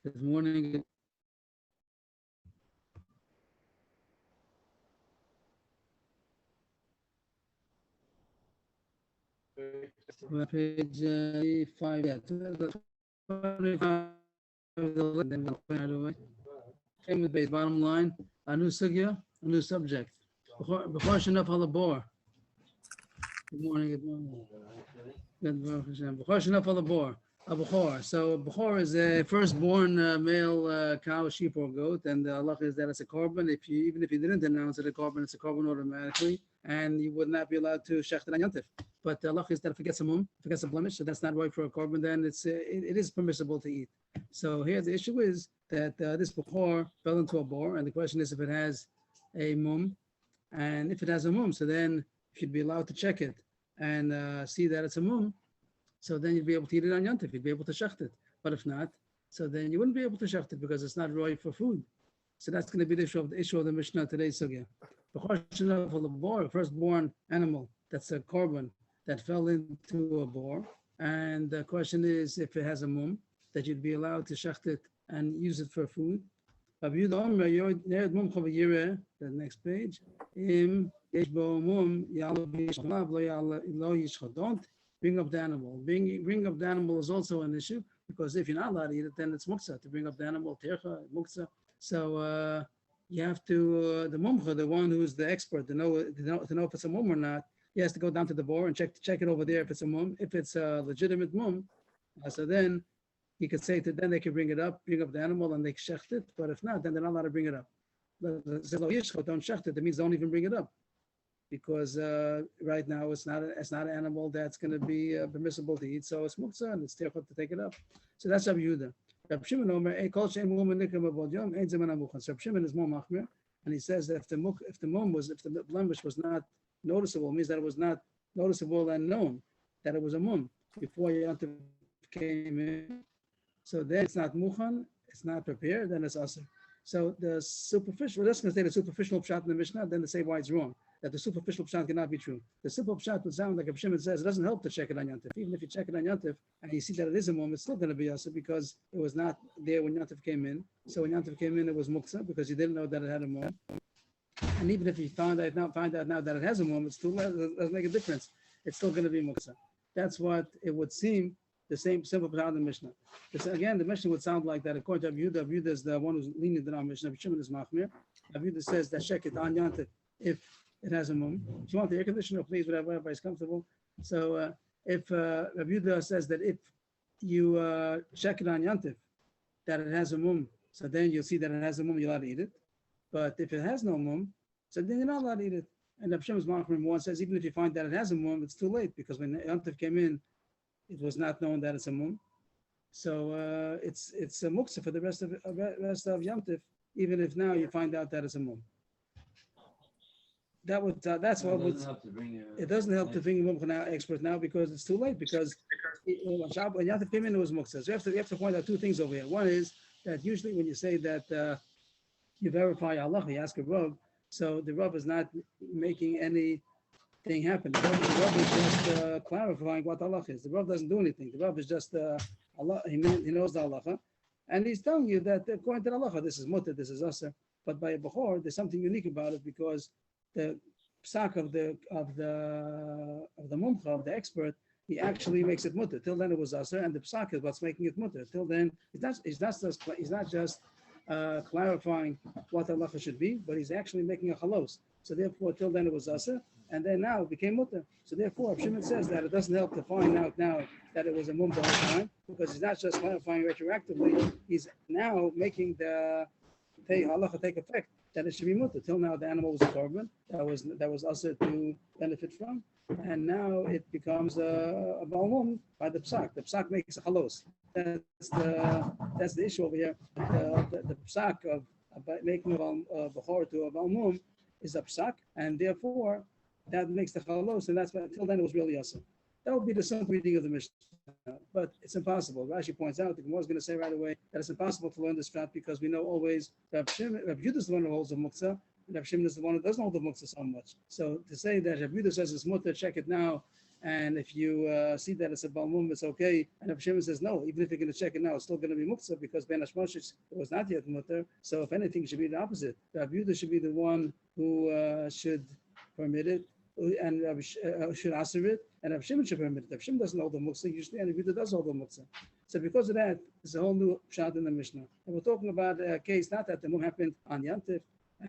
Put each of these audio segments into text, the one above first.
Good morning. Page 5, yeah, 25, and then we'll point out away. Same with base, bottom line, a new sugya, a new subject. Before Shanaf Halabor. Good morning, good morning. Good morning. Before Shanaf Halabor. A Bechor. So Bechor is a firstborn male cow, sheep, or goat, and the Allah is that it's a korban. Even if you didn't announce it a korban, it's a korban automatically, and you would not be allowed to shecht it on Yantif. But Allah is that if it gets a mum, if it gets a blemish, so that's not right for a korban. Then it is permissible to eat. So here the issue is that this Bechor fell into a bore, and the question is if it has a mum, and if it has a mum, so then you'd be allowed to check it and see that it's a mum. So then you'd be able to eat it on Yantif, you'd be able to shecht it. But if not, so then you wouldn't be able to shecht it because it's not right for food. So that's going to be the issue of the Mishnah today, Sugya. The firstborn animal, that's a korban that fell into a bore. And the question is if it has a mum, that you'd be allowed to shecht it and use it for food. The next page. Don't bring up the animal. Bring up the animal is also an issue because if you're not allowed to eat it, then it's muksa to bring up the animal, tercha, muksa. So you have to, the mumcha, the one who's the expert to know if it's a mum or not, he has to go down to the bore and check it over there if it's a mum. If it's a legitimate mum, so then he could say to them, they can bring up the animal and they shecht it. But if not, then they're not allowed to bring it up. Don't shecht it. That means don't even bring it up, because right now it's not an animal that's going to be permissible to eat. So it's muktzah and it's therefore to take it up. So that's Rabbi Yehuda. Rabbi Shimon Omer, so Rabbi Shimon is more machmir, and he says that if the blemish was not noticeable, means that it was not noticeable and known that it was a mum before Yantiv came in. So then it's not muchan, it's not prepared, then it's asr. So the superficial, we're just going to say the superficial pshat in the Mishnah, then to say why it's wrong, that the superficial pshat cannot be true. The simple pshat would sound like Rabbi Shimon says, it doesn't help to check it on Yantif. Even if you check it on Yantif and you see that it is a mum, it's still going to be asr because it was not there when Yantif came in. So when Yantif came in, it was muktzah because you didn't know that it had a mum. And even if you find out now that it has a mum, it still doesn't make a difference. It's still going to be muktzah. That's what it would seem. The same simple pshat in the Mishnah. Again, the Mishnah would sound like that. According to Rabbi Yehuda is the one who's lenient in our Mishnah. Rabbi Shimon is machmir. Rabbi Yehuda says that check it on Yantif if it has a mum. If you want the air conditioner, please, whatever everybody's comfortable. So if Rabbi Yehuda says that if you check it on Yantif that it has a mum, so then you'll see that it has a mum, you're allowed to eat it. But if it has no mum, so then you're not allowed to eat it. And Rabbi Shimon's machmir one says even if you find that it has a mum, it's too late because when Yantif came in, it was not known that it's a mum, so it's a muktzah for the rest of Yom Tif, even if now you find out that it's a mum. That's what would. It doesn't help to bring a mum expert now because it's too late. Because when Yom Tif came in, it was muktzah. So you have to point out two things over here. One is that usually when you say that you verify Allah, you ask a Rav, so the Rav is not making any thing happened. The Rav is just clarifying what Allah is. The Rav doesn't do anything. The Rav is just Allah. He knows the Allah, and he's telling you that according to the Allah, this is mutter, this is asr. But by a bechor, there's something unique about it because the psak of the mumcha, of the expert, he actually makes it mutter. Till then it was asr, and the psak is what's making it mutter. Till then, he's not just clarifying what Allah should be, but he's actually making a halos. So therefore, till then it was asr, and then now it became mutter. So therefore, Shimon says that it doesn't help to find out now that it was a mum the whole time, because he's not just clarifying retroactively, he's now making the halacha take effect, that it should be mutter. Till now the animal was a korban that was asr to benefit from, and now it becomes a balmum by the psak. The psak makes a halos. That's the issue over here. The psak of making a bechor to a balmum is a psak, and therefore that makes the chalos, and that's why until then it was really asr. That would be the simple reading of the Mishnah, but it's impossible. Rashi points out, the Gemara is going to say right away that it's impossible to learn this pshat because we know always Rabbi Yehuda is the one who holds the muktzah, and Rabbi Shimon is the one who doesn't hold the muktzah so much. So to say that Rabbi Yehuda says it's mutter, check it now, And if you see that it's a balmum, it's okay. And if Shimon says no, even if you're going to check it now, it's still going to be muktzah because Ben Hashmoshes was not yet mutter. So if anything, it should be the opposite. Rabbi Yehuda should be the one who should permit it, and should answer it, and Rabbi Shimon should permit it. Rabbi Shimon doesn't hold the muktzah usually, and Rabbi Yehuda does hold the muktzah. So because of that, there's a whole new pshat in the Mishnah. And we're talking about a case not that the mum happened on Yantif,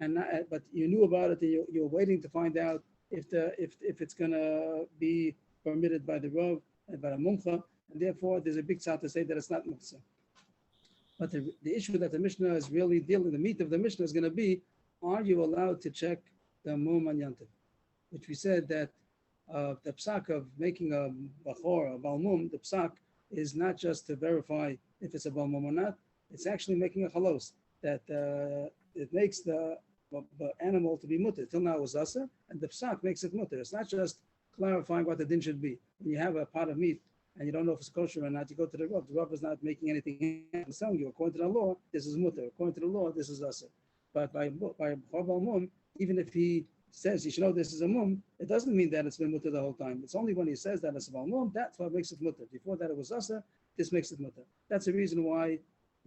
and not, but you knew about it, and you're waiting to find out if it's going to be permitted by the Rav and by the Mumcha, and therefore there's a big tzad to say that it's not Muktzah. But the issue that the Mishnah is really dealing, the meat of the Mishnah is going to be, are you allowed to check the Mum on Yantif? Which we said that the psak of making a Bachor, a Balmum, the psak is not just to verify if it's a Balmum or not, it's actually making a chalos, that it makes the animal to be mutter. Till now it was asa, and the psak makes it mutter. It's not just clarifying what the din should be. When you have a pot of meat and you don't know if it's kosher or not, you go to the Rav. The Rav is not making anything. He's telling you, according to the law, this is mutter. According to the law, this is asa. But by Chorban Mum, even if he says you should know this is a mum, it doesn't mean that it's been mutter the whole time. It's only when he says that it's a mum, that's what makes it mutter. Before that it was asa, this makes it mutter. That's the reason why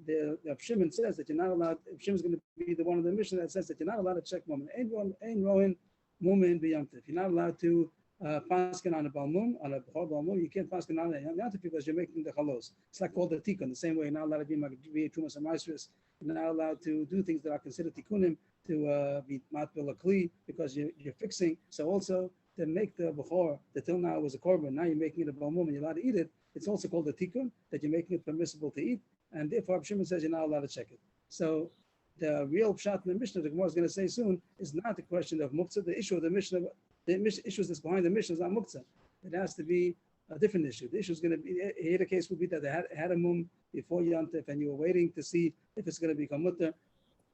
the Shimon says that you're not allowed. Shimon's going to be the one of the mission that says that you're not allowed to check mum. Ain't roin mumin b'yamtiv. You're not allowed to paskin on a balmum, on a b'chor balmum. You can't paskin on a yamtiv because you're making the chalos. It's like called the tikkun. The same way you're not allowed to be trumas and maestris. You're not allowed to do things that are considered tikkunim to be matbil a kli because you're fixing. So also to make the b'chor that till now was a korban, now you're making it a balmum and you're allowed to eat it. It's also called a tikkun that you're making it permissible to eat. And therefore, Shimon says you're not allowed to check it. So the real pshat in the Mishnah, the Gemara is going to say soon, is not the question of muktzah. The issue of the Mishnah, the issue that's behind the Mishnah is not muktzah. It has to be a different issue. The issue is going to be, here the case would be that they had a mum before Yantif and you were waiting to see if it's going to become mutter.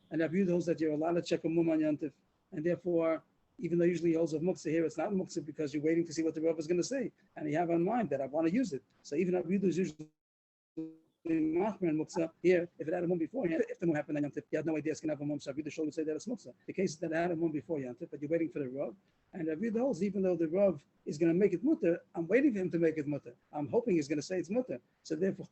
And Rabbi Yehuda holds that you're allowed to check a mum on Yantif. And therefore, even though usually he holds of muktzah here, it's not muktzah because you're waiting to see what the Rav is going to say. And you have on mind that I want to use it. So even Rabbi Yehuda is usually Machmer and Muktzah here, if it had a mum before Yantif, if the mum happened on Yantif, you had no idea it's going to have a mum, so Rabbi Yehuda would say that it's Muktzah. The case is that it had a mum before Yantif, but you're waiting for the Rav, and Rabbi Yehuda holds, even though the Rav is going to make it mutter, I'm waiting for him to make it mutter. I'm hoping he's going to say it's mutter. So therefore,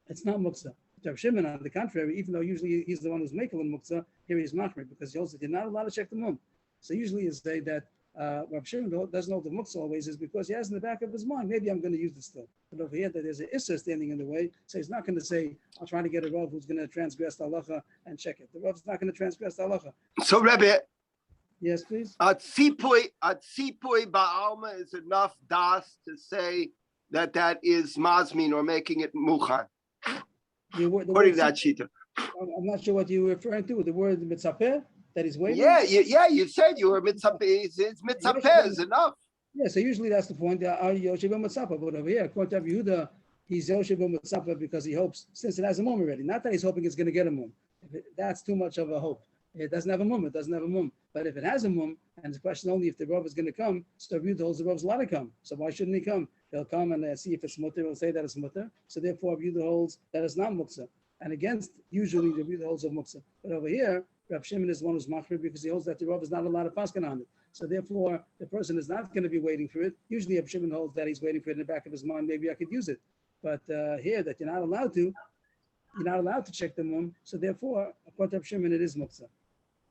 it's not Muktzah. Rabbi Shimon, on the contrary, even though usually he's the one who's making the Muktzah, here he's Machmer, because he holds that you're not allowed to check the mum. So usually you say that Rabbi Shimon doesn't know the muktzah always is because he has in the back of his mind, maybe I'm going to use this still. But over here, that there's an issa standing in the way, so he's not going to say, I'll try to get a Rav who's going to transgress the halacha and check it. The Rav's not going to transgress the halacha. So, Rebbe, yes, please. At Sipui Ba'alma is enough das to say that is mazmin or making it muchan. According to that shita. I'm not sure what you're referring to. The word mitzapeh. That he's waiting? Yeah, you said you were mitzapeh. It's mitzapeh is enough. Yeah, so usually that's the point. Yoshev mitzapeh, but over here, according to Rabbi Yehuda, he's Yoshev mitzapeh because he hopes, since it has a mum already. Not that he's hoping it's going to get a mum. That's too much of a hope. It doesn't have a mum. It doesn't have a mum. But if it has a mum, and the question only if the Rav is going to come, so Rabbi Yehuda holds the Rav's allowed to come. So why shouldn't he come? He'll come and see if it's mutter. He'll say that it's mutter. So therefore, Rabbi Yehuda holds that it's not muktzah. And against, usually, Rabbi Yehuda holds of muktzah. But over here, Rabbi Shimon is the one who's machmir because he holds that the Rav is not allowed to paskin on it. So therefore, the person is not going to be waiting for it. Usually, Rabbi Shimon holds that he's waiting for it in the back of his mind. Maybe I could use it. But here, that you're not allowed to check the mum. So therefore, according to Rabbi Shimon, it is muktzah.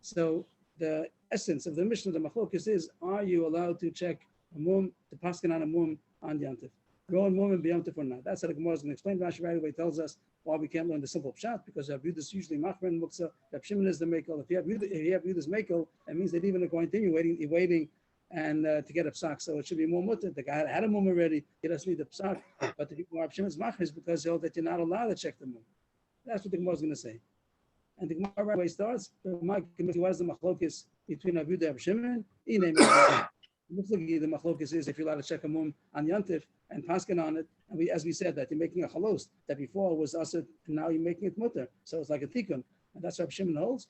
So the essence of the Mishnah, the machlokas is: are you allowed to check a mum, to paskin on a mum on Yantif? Rowan mum and b'yamtif or not? That's how the Gemara is going to explain. Rashi right away tells us why we can't learn the simple pshat, because Rabbi Yehuda is usually machmer and muktzah. Rabbi Shimon is the mekel. If you have Yehuda's mekel, that means that even if going to continue waiting and to get a psak. So it should be more mutter. The guy had a mum already. He doesn't need the psak. But the people Rabbi Shimon's machmer is because he holds that you're not allowed to check the mum. That's what the Gemara is going to say. And the Gemara right away starts. What is the machlokis between Rabbi Yehuda and Rabbi Shimon? The machlokis is if you're allowed to check a mum on Yantif and paskin on it, and as we said that you're making a chalos that before was asad and now you're making it mutter, so it's like a tikkun, and that's what Shimon holds.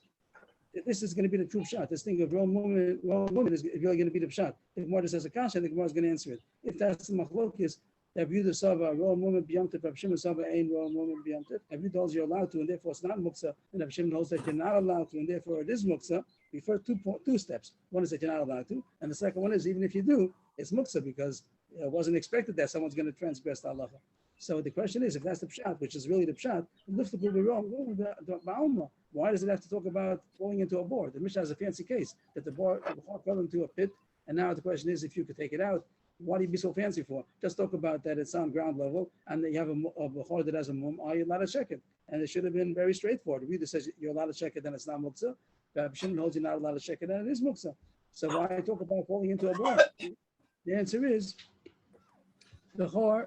This is going to be the true pshat. This thing of wrong woman is really going to be the pshat. If Gemara says a kasha, the Gemara is going to answer it. If that's the machlokis, Rabbi Yehuda Sava wrong woman b'yamtif, Rabbi Shimon Sava ain't wrong woman b'yamtif. Rabbi Yehuda holds you're allowed to, and therefore it's not muktzah, and Rabbi Shimon holds that you're not allowed to, and therefore it is muktzah. Refer two steps. One is that you're not allowed to, and the second one is even if you do, it's muktzah because It wasn't expected that someone's going to transgress the halacha. So the question is, if that's the pshat, which is really the pshat, why does it have to talk about falling into a bore? The Mishnah has a fancy case that the bore fell into a pit, and now the question is, if you could take it out, why do you be so fancy for? Just talk about that it's on ground level, and that you have a bechor that has a mum. Are you allowed to check it? And it should have been very straightforward. The reader says you're allowed to check it, then it's not muktzah. Rabbi Shimon holds you're not allowed to check it, then it is muktzah. So why talk about falling into a bore? The answer is bechor.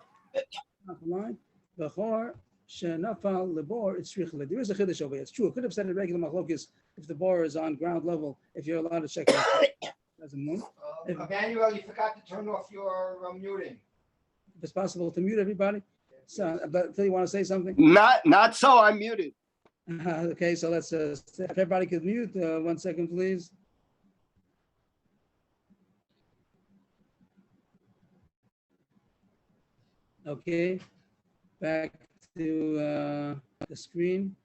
Bechor shenafal lebor itzrich. There is a chiddush over here. It's true. It could have said in regular machlokes if the bore is on ground level, if you're allowed to check it as a mum. Emmanuel, you forgot to turn off your muting. If it's possible to mute everybody. So, but Phil, you want to say something? Not so. I'm muted. Okay, so let's if everybody could mute. 1 second, please. Okay, back to the screen.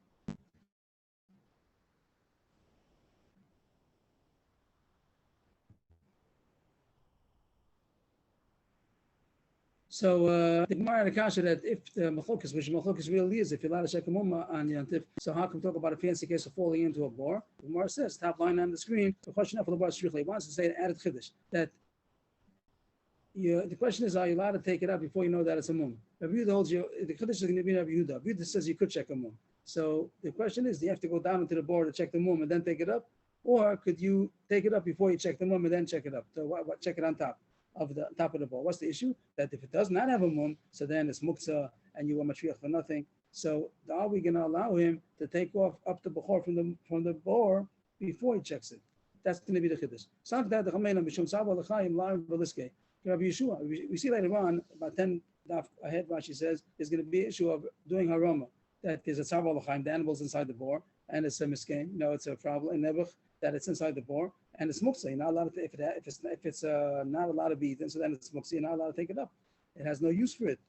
So the Gemara Akasha that if the machlokes, which machlokes really is, if you're allowed to check a mumma on Yantif, so how can we talk about a fancy case of falling into a bore? The Gemara says, top line on the screen, the question of the bar strictly wants to say an added chiddush that the question is, are you allowed to take it out before you know that it's a mum? Rabbi Yehuda holds you, the chiddush is going to be Rabbi Yehuda. Rabbi Yehuda says you could check a mum. So the question is, do you have to go down into the bore to check the mum and then take it up? Or could you take it up before you check the mum and then check it up? So check it on top of the ball. What's the issue? That if it does not have a mum, so then it's muktzah and you are matriach for nothing. So are we going to allow him to take off up the bechor from the bore before he checks it? That's going to be the chiddush. Rabbi Yeshua, we see later on, about 10 daf ahead, Rashi says, there's going to be an issue of doing haroma, that there's a tzav alachaim, the animal's inside the bore, and it's a miskein. No, it's a problem, in nebuch, that it's inside the bore, and it's muktzah. You're not allowed to, if it's not allowed to be eaten, so then it's muktzah, you're not allowed to take it up. It has no use for it.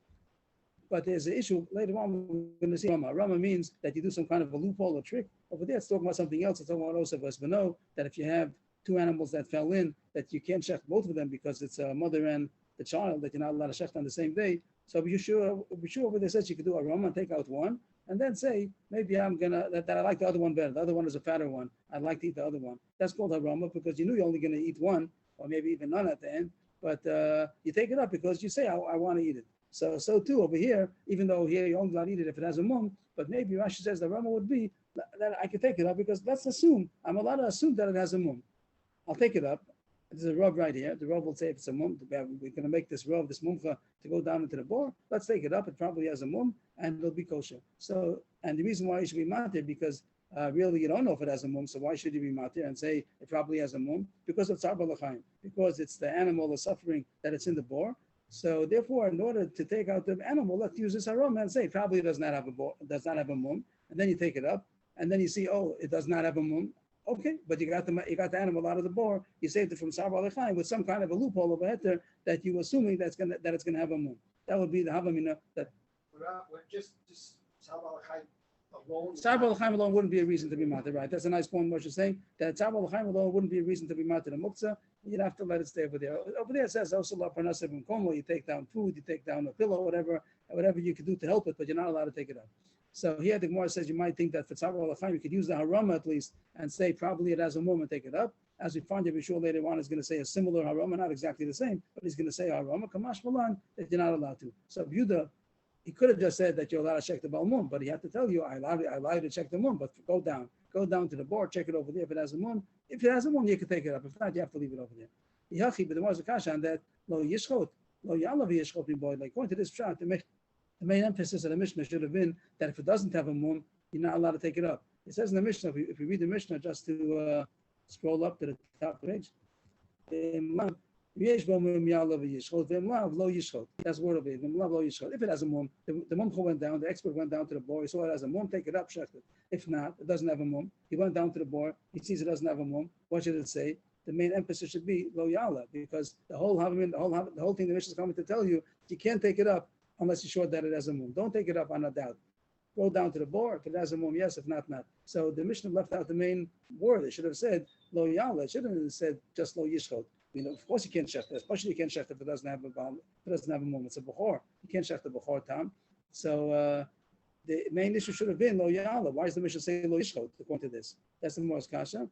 But there's an issue later on, we're going to see Rama. Rama means that you do some kind of a loophole or trick. Over there, it's talking about something else. It's talking about also us, but know that if you have two animals that fell in, that you can't shecht both of them because it's a mother and the child, that you're not allowed to shecht on the same day. So be sure over there says you could do a Rama and take out one, and then say, maybe I'm gonna, that I like the other one better. The other one is a fatter one. I'd like to eat the other one. That's called a Rama because you knew you're only gonna eat one, or maybe even none at the end, but you take it up because you say, I want to eat it. So too over here, even though here you only allowed to eat it if it has a mum, but maybe Rashi says the Rama would be that I could take it up because let's assume, I'm allowed to assume that it has a mum. I'll take it up. There's a rub right here. The rub will say if it's a mum, we're going to make this rub, this mumcha, to go down into the bore. Let's take it up. It probably has a mum, and it'll be kosher. So, and the reason why you should be matir, because really you don't know if it has a mum, so why should you be matir and say it probably has a mum? Because of tzar b'lachaim, because it's the animal, the suffering that it's in the bore. So therefore, in order to take out the animal, let's use this aroma and say it probably does not have a mum, and then you take it up, and then you see, oh, it does not have a mum. Okay, but you got the animal out of the bore. You saved it from Sarva Alechaim with some kind of a loophole over there that you're assuming that it's gonna have a mum. That would be the havamina that. Just Sarva Alechaim alone. Sarva Alechaim alone wouldn't be a reason to be matir, right? That's a nice point. What you're saying that Sarva Alechaim alone wouldn't be a reason to be matir the muktzah. You'd have to let it stay over there. Over there it says also parnasav and komo. You take down food, you take down a pillow, whatever you could do to help it, but you're not allowed to take it up. So here the Gemara says you might think that for tzar b'alachaim you could use the harama at least and say probably it has a mum and take it up. As we find Rabbi Yeshua later on is going to say a similar harama, not exactly the same, but he's going to say harama kamash malan that you're not allowed to. So Yehuda, he could have just said that you're allowed to check the balmum, but he had to tell you I allow you to check the mum, but go down to the board, check it over there. If it has a mum, you can take it up. If not, you have to leave it over there. Yachi, but the Gemara kasha on that lo yishchot lo yalav yishchot in boy. Like according to this pshat, the main emphasis of the Mishnah should have been that if it doesn't have a mum, you're not allowed to take it up. It says in the Mishnah, if we read the Mishnah, just to scroll up to the top page, that's word of it. If it has a mum, the mum went down, the expert went down to the boy, he saw it has a mum, take it up, check it. If not, it doesn't have a mum. He went down to the boy, he sees it doesn't have a mum. What should it say? The main emphasis should be lo yala, because the whole thing the Mishnah is coming to tell you, you can't take it up unless you're sure that it has a mum. Don't take it up on a doubt. Go down to the bore. If it has a mum, yes. If not, not. So the Mishnah left out the main word. It should have said lo yala. It shouldn't have said just lo yishchot. Of course you can't shecht it, especially you can't shecht if it doesn't have a mum. It's a bechor. You can't shecht the bechor tam. So the main issue should have been lo yala. Why does the Mishnah say lo yishchot according to this? That's the most kasha.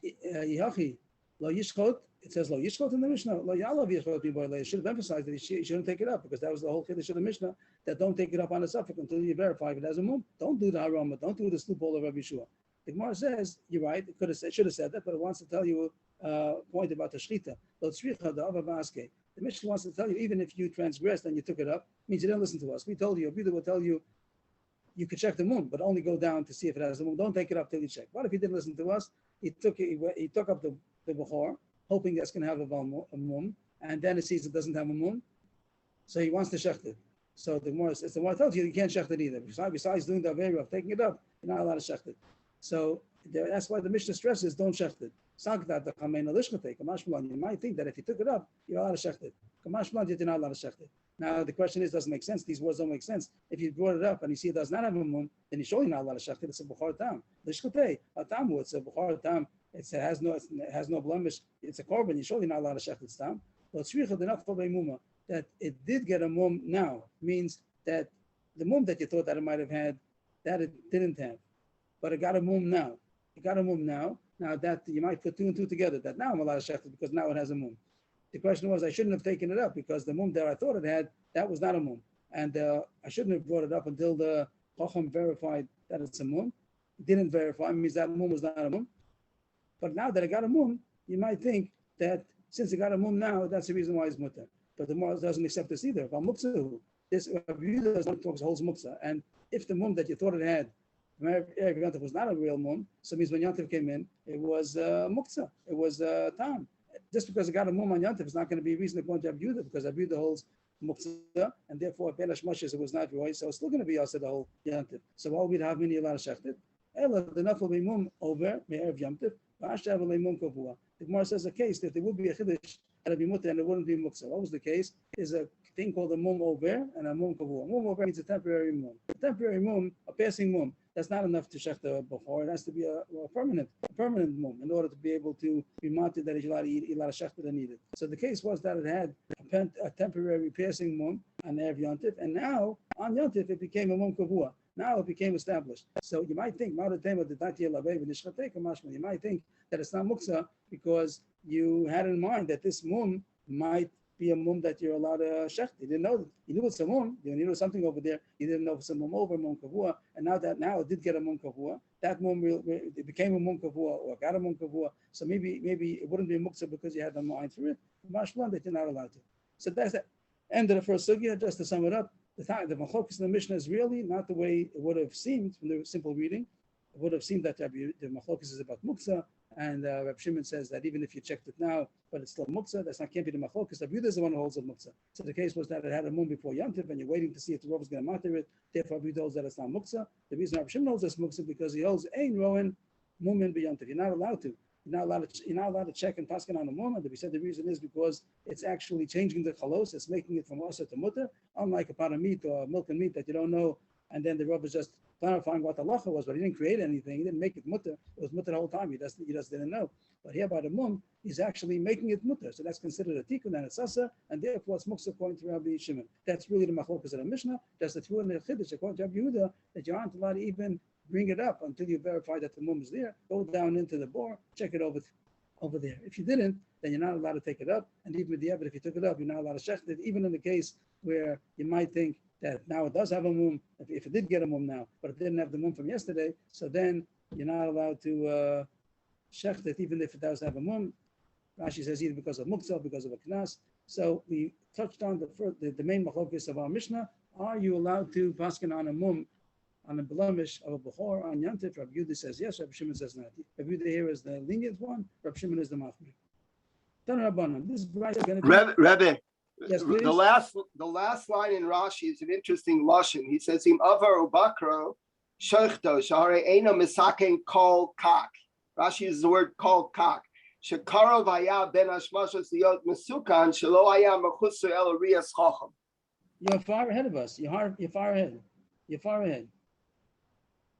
Yihachi lo yishchot. It says lo yishchot in the Mishnah. Lo yala v'yishchot b'boy. It should have emphasized that he shouldn't take it up because that was the whole kiddush of the Mishnah. That don't take it up on the suffix until you verify if it has a mum. Don't do the harama. Don't do the loophole of Rabbi Yeshua. The Gemara says you're right. It should have said that, but it wants to tell you a point about the shchita. The Mishnah wants to tell you even if you transgressed and you took it up, means you didn't listen to us. We told you. Abida will tell you you could check the mum, but only go down to see if it has a mum. Don't take it up till you check. What if he didn't listen to us? He took up the bechor, hoping that's going to have a mum, and then it sees it doesn't have a mum, so he wants to shecht it. So the Gemara tells you can't shecht it either. Besides doing the avera of taking it up, you're not allowed to shecht it. So that's why the Mishnah stresses don't shecht it. You might think that if you took it up, you're allowed to shecht it. You're not allowed to shecht it. Now the question is, doesn't make sense. These words don't make sense. If you brought it up and you see it does not have a mum, then you're surely not allowed to shecht it. It's a bechor tam. It's a bechor tam. It has no blemish. It's a korban. You're surely not allowed to shecht it tam. That it did get a mum now means that the mum that you thought that it might have had, that it didn't have, but it got a mum now. It got a mum now. Now that you might put two and two together, that now I'm allowed to shecht it because now it has a mum. The question was, I shouldn't have taken it up because the mum that I thought it had, that was not a mum. And I shouldn't have brought it up until the Chacham verified that it's a mum. It didn't verify, means that mum was not a mum. But now that it got a mum, you might think that since it got a mum now, that's the reason why it's mutter. But the Gemara doesn't accept this either. This holds muktzah. And if the mum that you thought it had, Erev Yontif was not a real mum, so it means when Yontif came in, it was muktzah. It was tam. Just because it got a mum on Yontif is not going to be a reason to go into Abuda because Abuda holds muktzah, and therefore Belash Moshe it was not roy, so it's still going to be also the whole Yontif. So why would have many allowed shechted? Ela the nafal mum over Erev Yontif. The Gemara says a case that there would be a chiddush and it'd be mutter and it wouldn't be muktzah. What was the case? Is a thing called a mum over and a mum kavua. Mum over means a temporary mum. A temporary mum, a passing mum, that's not enough to shech the before. It has to be a permanent mum in order to be able to be mounted that you're allowed to eat, allowed to shech and eat it. So the case was that it had a temporary passing mum on Erev Yontif, and now on Yontif it became a mum kavua. Now it became established. So you might think, you might think that it's not muktzah because you had in mind that this mum might be a mum that you're allowed to shecht. You didn't know. You knew it's a mum. You knew something over there. You didn't know if it's a mum over, mum kavua. And now it did get a mum kavua. That mum it became a mum kavua or got a mum kavua. So maybe it wouldn't be muktzah because you had the mind for it. Mashlan that you're not allowed to. So that's the end of the first sugya. Just to sum it up, the machlokes in the Mishnah is really not the way it would have seemed from the simple reading. It would have seemed that the machlokes is about muktzah, and Reb Shimon says that even if you checked it now, but it's still muktzah, can't be the machlokes. The Abuda is the one who holds the muktzah. So the case was that it had a mum before Yantiv, and you're waiting to see if the Rav is going to matter it. Therefore, Abuda holds that it's not muktzah. The reason Reb Shimon holds this muktzah because he holds ein roen mumin b'yantiv. You're not allowed to. You're not allowed to check and paskin on a mum. And we said the reason is because it's actually changing the chalos. It's making it from asa to mutter, unlike a pot of meat or milk and meat that you don't know. And then the Rav is just clarifying what the halacha was, but he didn't create anything. He didn't make it mutter. It was mutter the whole time. He just didn't know. But here by the mum, he's actually making it mutter. So that's considered a tikkun and it's asa, and therefore it's muktzah according to Rabbi Shimon. That's really the machlokas of the Mishnah. That's the two and the chiddush according to Rabbi Yehuda that you aren't allowed to even bring it up until you verify that the mum is there. Go down into the bore, check it over there. If you didn't, then you're not allowed to take it up. And even with the evidence, if you took it up, you're not allowed to shecht it. Even in the case where you might think that now it does have a mum, if it did get a mum now, but it didn't have the mum from yesterday, so then you're not allowed to shecht it, even if it does have a mum. Rashi says either because of muktzah, because of a knas. So we touched on the main machlokes of our Mishnah. Are you allowed to paskin on a mum, on a blemish of a bechor on Yantif? Rabbi Yehuda says yes. Rabbi Shimon says not. Rabbi Yehuda here is the lenient one. Rabbi Shimon is the machmir. This is going to be Rebbe, yes, please. the last line in Rashi is an interesting lashon. He says, "Im avar ubakro shechto shahare eino misaken kol kak." Rashi uses the word kol kak. Shekaro vaya ben hashmashos liyot mesukan shelo haya mechusu el rias chacham. You're far ahead of us. You're far ahead. You're far ahead.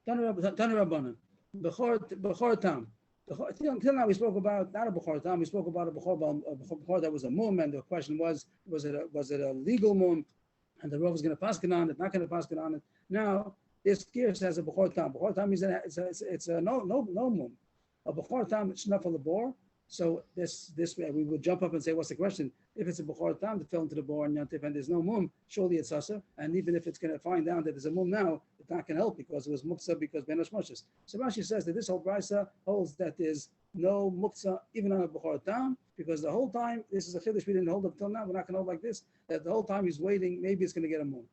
Tanu Rabbanan. Bechor tam. Until now, we spoke about not a Bechor Tam. We spoke about a Bechor that was a mum, and the question was it a legal mum, and the Rav was going to paskin on it, not going to paskin on it. Now this gear says a Bechor Tam. Bechor Tam is it's a no mum. A Bechor Tam it's enough for the bor. So this way we would jump up and say, what's the question? If it's a Bechor Tam that fell into the bor and Yantif and there's no mum, surely it's asa. And even if it's going to find out that there's a mum now, it's not going to help because it was muksa because ben hashmoshes. So Rashi says that this whole brisa holds that there's no muksa even on a Bechor Tam because the whole time this is a chiddush we didn't hold up till now. We're not going to hold like this. That the whole time he's waiting, maybe it's going to get a mum.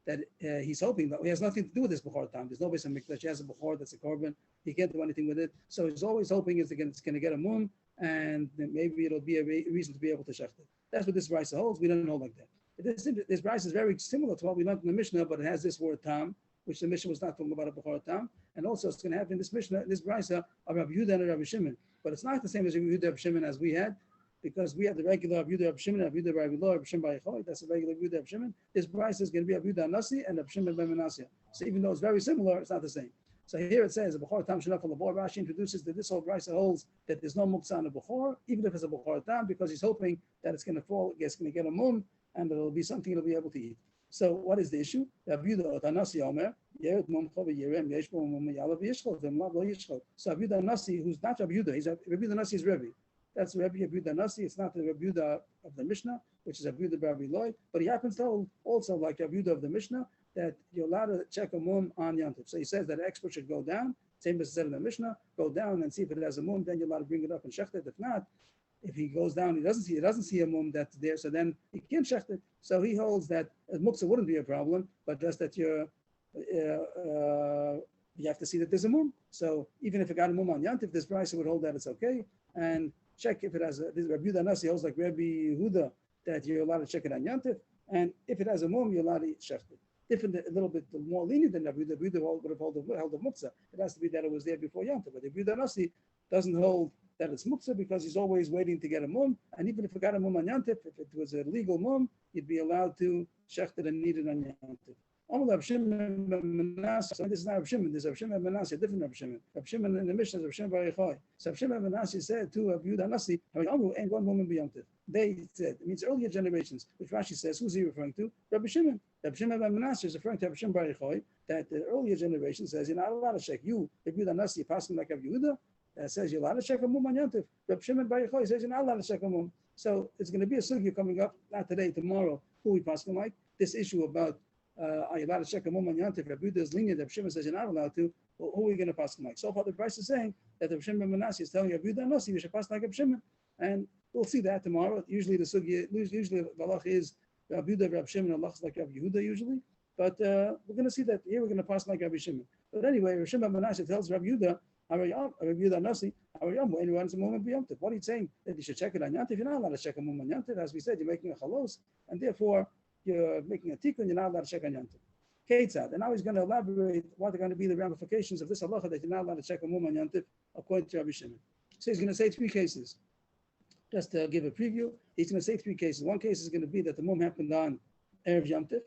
That he's hoping that he has nothing to do with this Bechor Tam. There's no base in Mikdash. He has a Bechor that's a korban. He can't do anything with it. So he's always hoping it's going to get a mum. And then maybe it'll be a reason to be able to shecht it. That's what this brisa holds. We don't hold like that. This brisa is very similar to what we learned in the Mishnah, but it has this word tam, which the Mishnah was not talking about a Bechor Tam. And also it's going to have in this Mishnah, this brisa, of Rabbi Yehuda and Rabbi Shimon. But it's not the same as Rabbi Yehuda Rabbi Shimon as we had, because we have the regular Rabbi Yehuda Rabbi Shimon, Rabbi Yehuda Rabbi Lo, Rabbi Shimon Bar that's the regular Rabbi Yehuda Rabbi Shimon. This brisa is going to be Rabbi Yehuda Nasi and Rabbi Shimon Ben Menashe. So even though it's very similar, it's not the same. So here it says, a Bechor Tam Shenaf al-Labor. Rashi introduces that this whole brisa holds that there's no muksa on a Bechor, even if it's a Bechor Tam, because he's hoping that it's going to fall, it's going to get a mum, and it'll be something he'll be able to eat. So what is the issue? Rabbi Yehuda Tanasi Omer, Yered Mumcha v'Yirem Yeshbo Mum Yalav Yishchol V'Mlav Lo Yishchol. So Rabbi Yehuda Nasi, who's not Rabbi Yehuda, he's Rabbi Yehuda Nasi is Rebbe. That's Rabbi Yehuda Nasi. It's not the Rabbi Yehuda of the Mishnah, which is Rabbi Yehuda Rabbi Loi, but he happens to hold also like Rabbi Yehuda of the Mishnah that you're allowed to check a mum on Yantif. So he says that an expert should go down, same as said in the Mishnah, go down and see if it has a mum, then you're allowed to bring it up and shecht it. If not, if he goes down, he doesn't see a mum that's there, so then he can't shecht it. So he holds that muksa wouldn't be a problem, but just that you have to see that there's a mum. So even if it got a mum on Yantif, this brisa would hold that it's okay, and check if it has a, this Rabbi Yehuda Nasi holds like Rabbi Yehuda that you're allowed to check it on Yantif, and if it has a mum, you're allowed to shecht it. Different, a little bit more lenient than Rabbi Yehuda. Rabbi Yehuda would have held the muksa. It has to be that it was there before Yantif. But Rabbi Yehuda Nasi doesn't hold that it's muksa because he's always waiting to get a mum. And even if it got a mum on Yantif, if it was a legal mum, you'd be allowed to shecht it and knead it on Yantif. This is not Rav Shimon. This is Rav Shimon ben Menashe, different Rav Shimon. Rav Shimon in the Mishnah is Rav Shimon Bar Yochai. So Rav Shimon ben Menashe said to Rabbi Yehuda Nasi, "Ain't one woman b'yomtiv." They said, it means earlier generations, which Rashi says, who's he referring to? Rabbi Shimon. Rabbi Shimon ben Menashe is referring to Rav Shimon Bar Yochai, that the earlier generation says you're not allowed to check. You, Rabbi Yehuda Nasi, you pass him like Rabbi Yehuda, that says you're allowed to check a mum on Yontif. Rabbi Shimon Bar Yochai says you're not allowed to check a mum. So it's going to be a sugya coming up, not today, tomorrow, who we pass him like. This issue about are you allowed to check a mum on Yantif? Rabbi Yehuda is lenient. Rabbi Shimon says you're not allowed to. Well, who are we going to pass him like? So far, the Bryce is saying that Rabbi Shimon ben Menashe is telling Rabbi Yehuda Nasi you should pass like Rabbi Shimon, and we'll see that tomorrow. Usually the sugya, usually the halach is Rabbi Yehuda, Rabbi Shimon, halach is like Rabbi Yehuda usually. But we're going to see that here we're going to pass like Rabbi Shimon. But anyway, Rabbi Shimon ben Menashe tells Rabbi Yehuda, Rabbi Yehuda Nasi, anyone is a moment b'yomtiv. What are you saying? That you should check it on Yantif? You're not allowed to check a moment on Yantif. As we said, you're making a chalos, and therefore you're making a tikkun. You're not allowed to check on Yantif. Ketzad. And now he's going to elaborate what are going to be the ramifications of this halacha that you're not allowed to check a mum on Yantif according to Rabbi Shimon. So he's going to say three cases. Just to give a preview, he's going to say three cases. One case is going to be that the mum happened on Erev Yantif.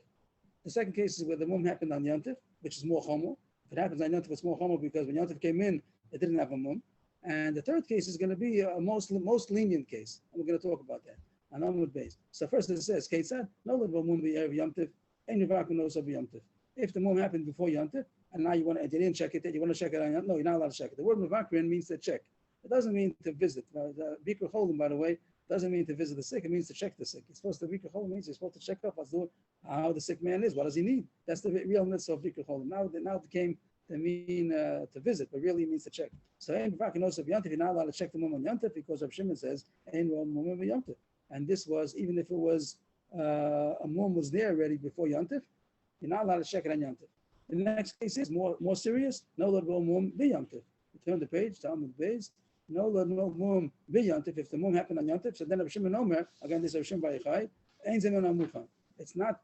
The second case is where the mum happened on Yantif, which is more chomo. If it happens on Yantif, it's more chomo because when Yantif came in, it didn't have a mum. And the third case is going to be a most lenient case. And we're going to talk about that on Amud Beis. So first it says, Ketzad, no little mum be Erev Yantif. If the mum happened before Yantif, and now you didn't check it, you want to check it on Yantif, no, you're not allowed to check it. The word Mevakrin means to check. It doesn't mean to visit. The Bikur Cholim, by the way, doesn't mean to visit the sick. It means to check the sick. You're supposed to Bikur Cholim means you're supposed to check up how the sick man is. What does he need? That's the realness of Bikur Cholim. Now it became to mean to visit, but really means to check. So in Mevakrin also of Yantif, you're not allowed to check the mum on Yantif because Rav Shimon says Ein Ro Mum Yantif. And this was even if it was a mum was there already before Yantif, you're not allowed to check it on Yantif. The next case is more serious. No Lord will mum be Yantif. Turn the page, Talmud Beis. No Lord will mum be Yantif. If the mum happened on Yantif, so then Rav Shimon Omer, again this is Rav Shimon Bar Yochai, Ein Zeman Amuchan. It's not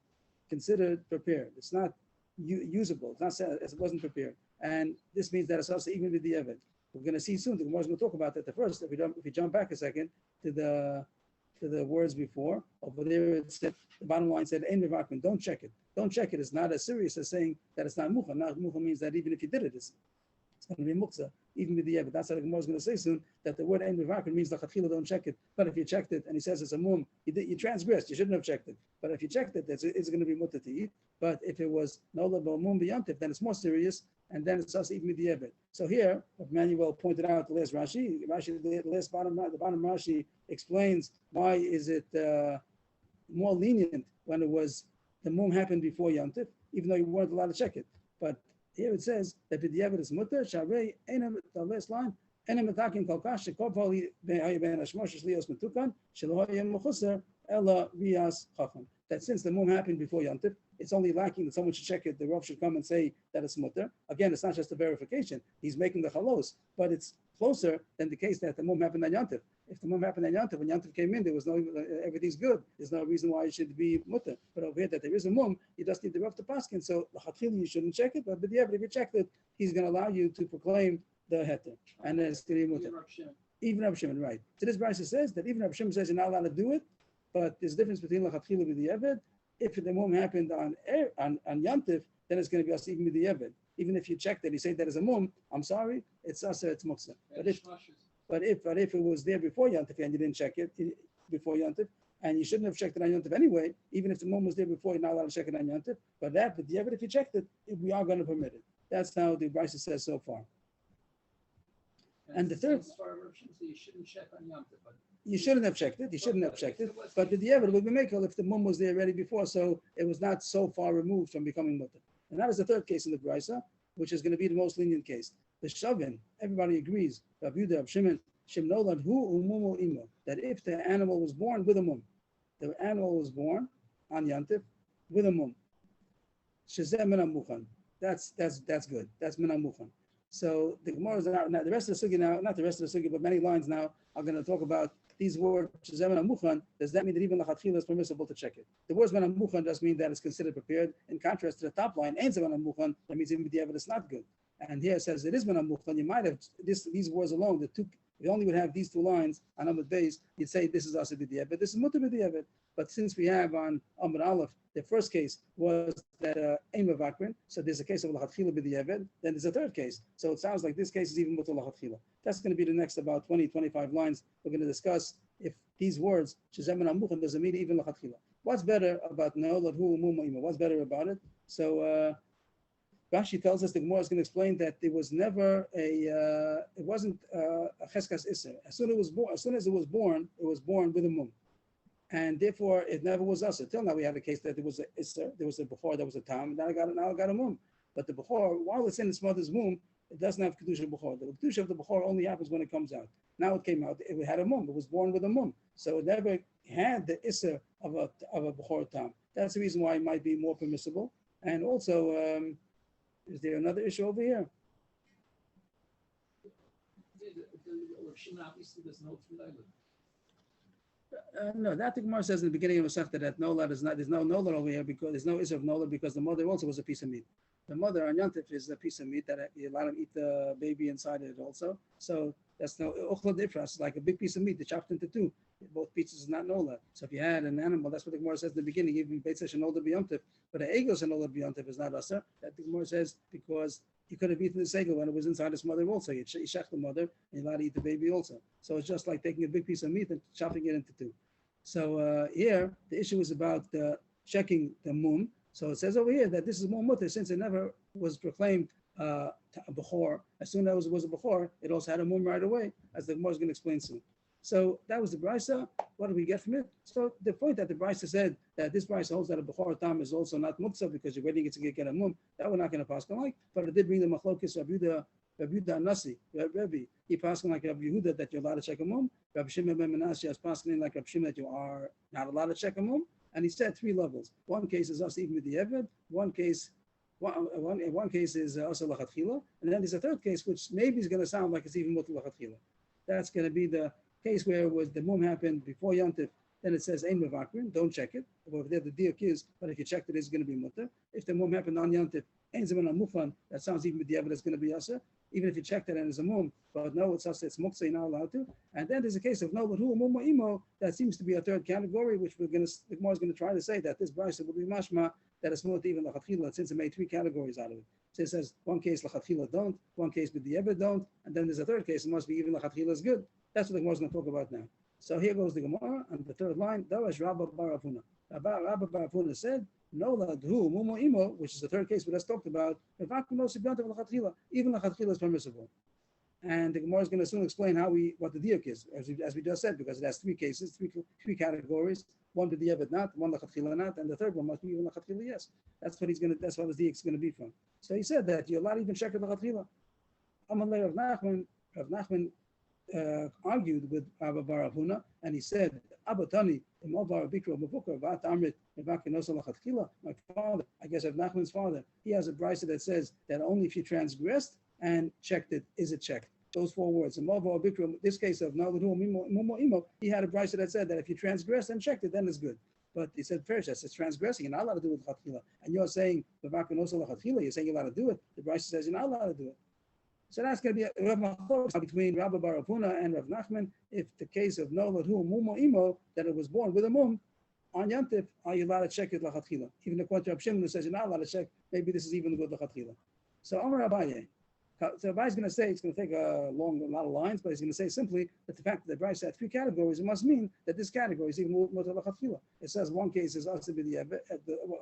considered prepared. It's not usable. It's not. It wasn't prepared. And this means that it's also even with the Eved. We're going to see soon. The Gemara is going to talk about that. The first, if we jump back a second to the words before, over there it said, the bottom line said, Ein Mevakrin, don't check it. Don't check it. It's not as serious as saying that it's not mucha. Not mucha means that even if you did it, it's going to be muksa, even with the Yevid. That's what the Gemara is going to say soon, that the word Ein Mevakrin means Lachatchila, don't check it. But if you checked it and he says it's a mum, you transgressed, you shouldn't have checked it. But if you checked it, it's going to be mutter to eat. But if it was Nola Mum B'Yantif, then it's more serious, and then it's also even with the Yevid. So here, what Manuel pointed out, the last Rashi, the bottom Rashi explains why is it more lenient when it was the mum happened before Yantif, even though you weren't allowed to check it. But here it says that the Yevid is mutter, Sharei, the last line, Enem Metakin Kolkash, Shekopali, Ben Hashmosh, Shlios Metukan, Shelohoyim Mechuser, Ella Rias Chacham. That since the mum happened before Yantif, it's only lacking that someone should check it. The Rav should come and say that it's mutter. Again, it's not just a verification. He's making the halos, but it's closer than the case that the mum happened on Yantif. If the mum happened on Yantif, when Yantif came in, there was no, everything's good. There's no reason why it should be mutter. But over here, that there is a mum, you just need the Rav to paskin. So you shouldn't check it. But if you checked it, he's going to allow you to proclaim the heter, and then it's to be mutter. Even Rav Shimon, right? So this Brisa says that even Rav Shimon says you're not allowed to do it, but there's a difference between lachatchila with the Yevid. If the mum happened on Yantif, then it's going to be us even with the Yevid. Even if you checked it, you say that is a mum, I'm sorry, it's us, it's muksa. But if it was there before Yantif and you didn't check it before Yantif, and you shouldn't have checked it on Yantif anyway, even if the mum was there before, you're not allowed to check it on Yantif. But the Yevid, if you checked it, we are going to permit it. That's how the Brisa says so far. And the third, you shouldn't check on Yantif, but you shouldn't have checked it. You shouldn't have checked it. But the Yevid will be makel if the mum was there already before, so it was not so far removed from becoming mutter. And that is the third case in the Brisa, which is going to be the most lenient case. The Shavin, everybody agrees, Rav Yehuda, Rav Shimon, Shem Nolad Hu Umumu Imo, that if the animal was born with a mum, the animal was born on Yantif with a mum. Shezeh Minam Mukhan. That's good. That's Minam Mukhan. So the Gemara is now the rest of the sugi now, not the rest of the sugi, but many lines now are going to talk about these words. Does that mean that even lachatchila is permissible to check it? The words Menam Mukhan does mean that it's considered prepared. In contrast to the top line, Ein Menam Mukhan, that means even the evidence is not good. And here it says it is Menam Mukhan. You might have these words alone. The two, if you only would have these two lines on Amud Beis, you'd say this is Asa B'Diavad, but this is Mutter B'Diavad. But since we have on Amud Aleph, the first case was that Ein Mevakrin, so there's a case of Lachatchila B'Diavad, then there's a third case. So it sounds like this case is even Mutter Lachatchila. That's going to be the next about 20, 25 lines. We're going to discuss if these words, Shezeh Menam Mukhan, doesn't mean even Lachatchila. What's better about Ne'olad Hu Umuma Ima? What's better about it? So Rashi tells us the Gemara is going to explain that there was never it wasn't a Cheskas Isser. As soon as it was born with a mum. And therefore, it never was us. Until now, we have a case that there was a Isser, there was a Bechor, there was a Tam, now I got a mum. But the Bechor, while it's in its mother's womb, it doesn't have Kedusha Bechor. The Kedusha of the Bechor only happens when it comes out. Now it came out, it had a mum, it was born with a mum. So it never had the Isser of a Bechor Tam. That's the reason why it might be more permissible. And also, is there another issue over here? No, that the Gemara says in the beginning of Masechta that Nolad is not. There's no Nolad over here because there's no Isser of Nolad because the mother also was a piece of meat. The mother on Yantif is a piece of meat that you allow him to eat the baby inside it also. So that's no Uchla Difras, like a big piece of meat that chopped into two. Both pieces is not Nolad. So if you had an animal, that's what the Gemara says in the beginning. Even Beit Sesh Nolad B'Yantif, but an Egos Nolad B'Yantif is not Asa. That the Gemara says because you could have eaten the Segel when it was inside its mother also. You shech the mother and you're allowed to eat the baby also. So it's just like taking a big piece of meat and chopping it into two. So here, the issue is about checking the mum. So it says over here that this is more mutter since it never was proclaimed a Bechor. As soon as it was a Bechor, it also had a mum right away, as the Gemara is going to explain soon. So that was the Brisa. What do we get from it? So the point that the Brisa said that this Brisa holds that a Bechor Tam is also not muktzah because you're waiting to get a mum, that we're not going to pass on like, but it did bring the Machlokes Rav Yehuda Nasi, Rebbe, he passed like Rav Yehuda that you're allowed to check a mum. Rav Shimon ben Menashe is passing like Rav Shimon that you are not allowed to check a mum. And he said three levels. One case is us even with the Eved. One case is also lachatchila, and then there's a third case which maybe is going to sound like it's even mutter lachatchila. That's going to be the case where it was the mum happened before Yantif. Then it says Ein Mevakrin, don't check it. Over there the diuk is, but if you checked it, it's going to be mutter. If the mum happened on Yantif, Ein Zeman Mukhan, that sounds even with the Eved, it's going to be asa. Even if you checked it and it's a mum, but no, it's asa, it's muksa, you're not allowed to. And then there's a case of no, but who mum imo, that seems to be a third category, which the Gemara is going to try to say that this brisa will be mashma that it's more even lachatchila since it made three categories out of it. So it says one case lachatchila don't, one case b'diavad don't, and then there's a third case. It must be even lachatchila is good. That's what the Gemara is going to talk about now. So here goes the Gemara on the third line. Darash Rabba Bar Avuna. Rabba Bar Avuna said, "No ladhu mumo imo," which is the third case we just talked about. Even lachatchila is permissible. And the Gemara is going to soon explain what the diuk is, as we just said, because it has three cases, three categories. One b'diavad not, one lachatchila not, and the third one must be even lachatchila yes. That's what his diuk is going to be from. So he said that you're allowed to even check the lachatchila. Amalei Rav Nachman argued with Rabba Bar Avuna, and he said, Abatani, my father, I guess Rav Nachman's father, he has a brisa that says that only if you transgressed and checked it, is it checked? Those four words. In this case of he had a brisa that said that if you transgressed and checked it, then it's good. But he said, Perish, that's transgressing, you're not allowed to do it with chatchila. And you're saying, you're saying you're allowed to do it. The brisa says you're not allowed to do it. So that's going to be a Rav Machlokas between Rabba Bar Avuna and Rav Nachman. If the case of no ladhu mumo imo, that it was born with a mum, on Yantif, are you allowed to check it lachatchila? Even according to Rav Shimon who says you're not allowed to check, maybe this is even good lachatchila. So Amar Abaye. So Abaye is going to say, it's going to take a lot of lines, but he's going to say simply that the fact that the Bryce had three categories, it must mean that this category is even more lachatchila. It says one case is asa b'diavad,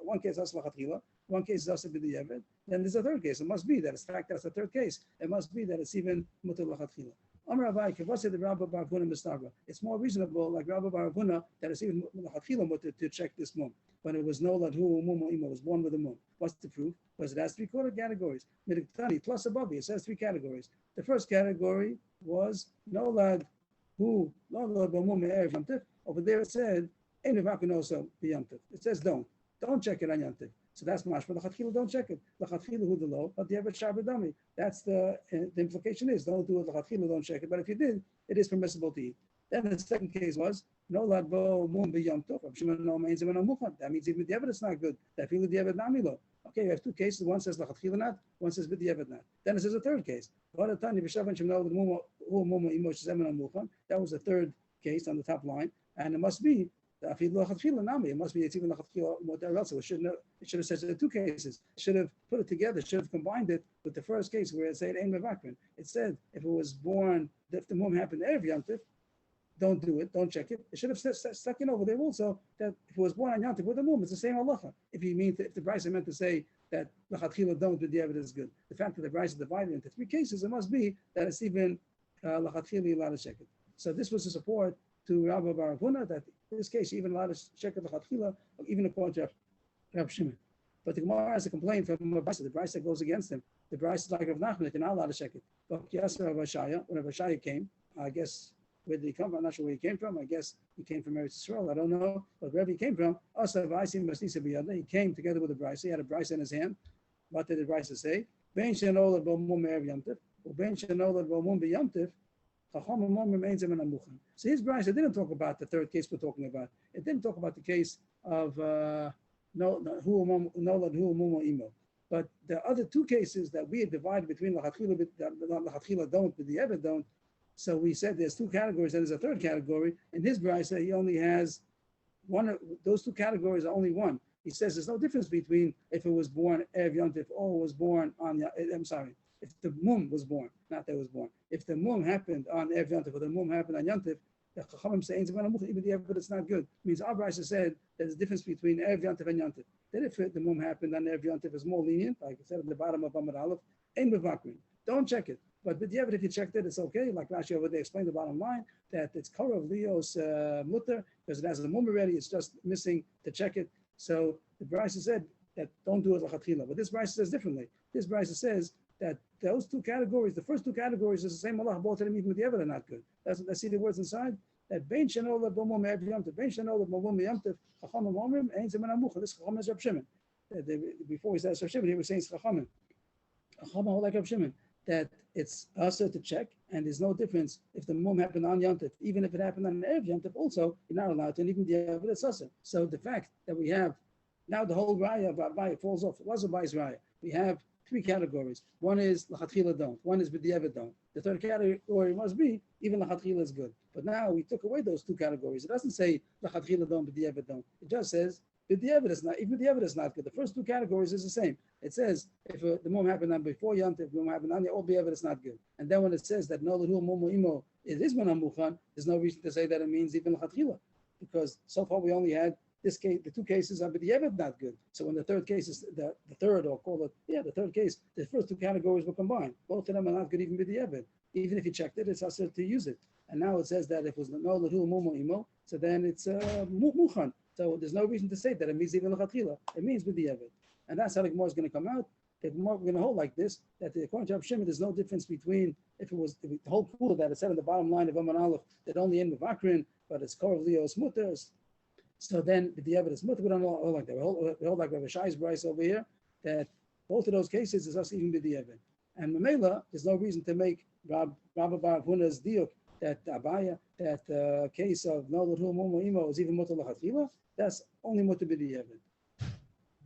one case is asa lachatchila, one case is asa b'diavad. Then there's a third case. It must be that it's the fact that's the third case. It must be that it's even mutar lachatchila. Amar Abaye, kavase the Rabba Bar Avuna mistabra. It's more reasonable, like Rabba Bar Avuna, that it's even lachatchila mutar to check this mum. When it was no ladhu mumo imo, was born with a mum. What's the proof? Because it has three categories. Midiktani plus above it says three categories. The first category was no ladhu b'mum erev yamtiv. Over there it said ein v'akinoso b'yamtiv. It says don't check it on yamtiv. So that's mashma lachatchila. Don't check it. Lachatchila hu delo, but you have a shabadami. That's the implication is don't do it lachatchila. Don't check it. But if you did, it is permissible to eat. Then the second case was no ladbo mum b'yom tov. That means even the evidence not good. That feel the evidence namilo. Okay, you have two cases. One says lachatchila not. One says b'diavad not. Then it says a third case. That was the third case on the top line, and it must be it must be it's even lachatchila or else. It should have said the two cases. It should have put it together. Should have combined it with the first case where it said ein mevakrin. It said if it was born, if the mum happened erev yamtiv, don't do it, don't check it. It should have stuck in over there also that if it was born on Yantif with a mum, it's the same halacha. If the Brisa meant to say that lachatchila don't, but the evidence is good. The fact that the Brisa is divided into three cases, it must be that it's even lachatchila allowed to check it. So this was a support to Rabba Bar Avuna that in this case, you even allowed to check it lachatchila, even according to Rav Shimon. But the Gemara has a complaint from the Brisa goes against him. The Brisa is like Rav Nachman, that you're not allowed to check it. But yes, Rav Ashaya, when Rav Ashaya came, I guess. Where did he come from? I'm not sure where he came from. I guess he came from Eretz Yisrael. I don't know. But wherever he came from, he came together with the Bryce. He had a Bryce in his hand. What did the Bryce say? So his Bryce didn't talk about the third case we're talking about. It didn't talk about the case of no imo. But the other two cases that we had divided between lachatchila don't, but the ever don't. So we said there's two categories, and there's a third category. In his brisa, he only has one. Those two categories are only one. He says there's no difference between if it was born erev yontif or was born on. I'm sorry, if the mum was born, not that it was born. If the mum happened on erev yontif or the mum happened on yontif, the chachamim say even the evidence not good. It means our brisa said there's a difference between erev yontif and yontif. Then if the mum happened on erev yontif is more lenient, like I said at the bottom of Amud Aleph, ein bevakrin. Don't check it. But b'diavad, if you checked it, it's okay. Like Rashi over there explained the bottom line that it's kara of Leo's mutter because it has the mum already. It's just missing to check it. So the Brisa said that don't do it lachatchila. But this Brisa says differently. This Brisa says that those two categories, the first two categories, is the same Allah. Both of them even b'diavad are not good. Let's see the words inside. That bein shenola b'mum erev yomtiv, bein shenola b'mum yomtiv, chachamim omrim ein zeman amucha. This chacham is Reb Shimon. Before he says Reb Shimon, he was saying chachamim. Chachamim like Reb Shimon. That it's also to check, and there's no difference if the mum happened on Yantif, even if it happened on an Erev Yantif, also you're not allowed to, and even the evidence also. So the fact that we have now the whole raya of Abaye falls off. It was Abaye's raya. We have three categories. One is lachatchila don't. One is b'diavad don't. The third category must be even lachatchila is good. But now we took away those two categories. It doesn't say lachatchila don't, b'diavad don't. It just says But the evidence not even the evidence not good. The first two categories is the same. It says if the mum happened on before Yontif, if the mum happened on all the evidence not good. And then when it says that no l'hu mumu imo it is manamuchan, there's no reason to say that it means even l'chatchila, because so far we only had this case. The two cases are the evidence not good. So when the third case is the third, or call it the third case, the first two categories were combined. Both of them are not good even with the evidence. Even if you checked it, it's also to use it. And now it says that if it was no l'hu mumu imo, so then it's muchan. So there's no reason to say that it means even l'chatchila. It means with the evidence. And that's how the Gemara is going to come out. The Gemara we're going to hold like this, that according to Rav Shimon, there's no difference between if it was the whole pool that it said in the bottom line of Aman Aleph that only in Mavakrin, but it's Korov Leos Mutters. So then the evidence mutter, we don't hold like that. We hold like Rav Shai's Bryce over here, that both of those cases is us even with the evidence. And Mamela, there's no reason to make Rabbi Bar Huna's diuk that Abaya, that case of no l'hu mumu imo is even mutter l'chatchila. That's only mutter b'di'evid.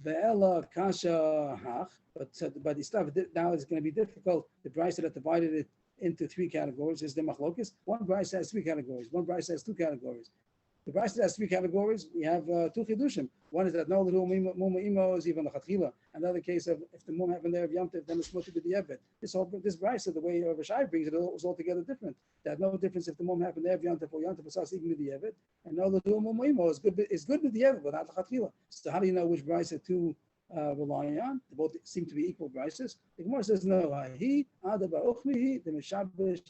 Ve'ela kasha hach, but the stuff now is going to be difficult. The Bryce that divided it into three categories is the machlokes. One Bryce has three categories. One Bryce has two categories. The Bryce that has three categories, we have two chidushim. One is that no l'hu mumu imo is even l'chatchila. Another case of if the mum happened there of Yom Tov, then it's mutter b'di'evid. This Bryce, the way Rav Shai brings it, was altogether different. That no difference if the mum happened there of Yom Tov or Yom Tov was even b'di'evid. And no l'hu mumu imo is good b'di'evid, but not l'chatchila. So how do you know which Bryce to rely on? They both seem to be equal Bryces. The Gemara says no. He ada ba'uchmihi the mishabesh.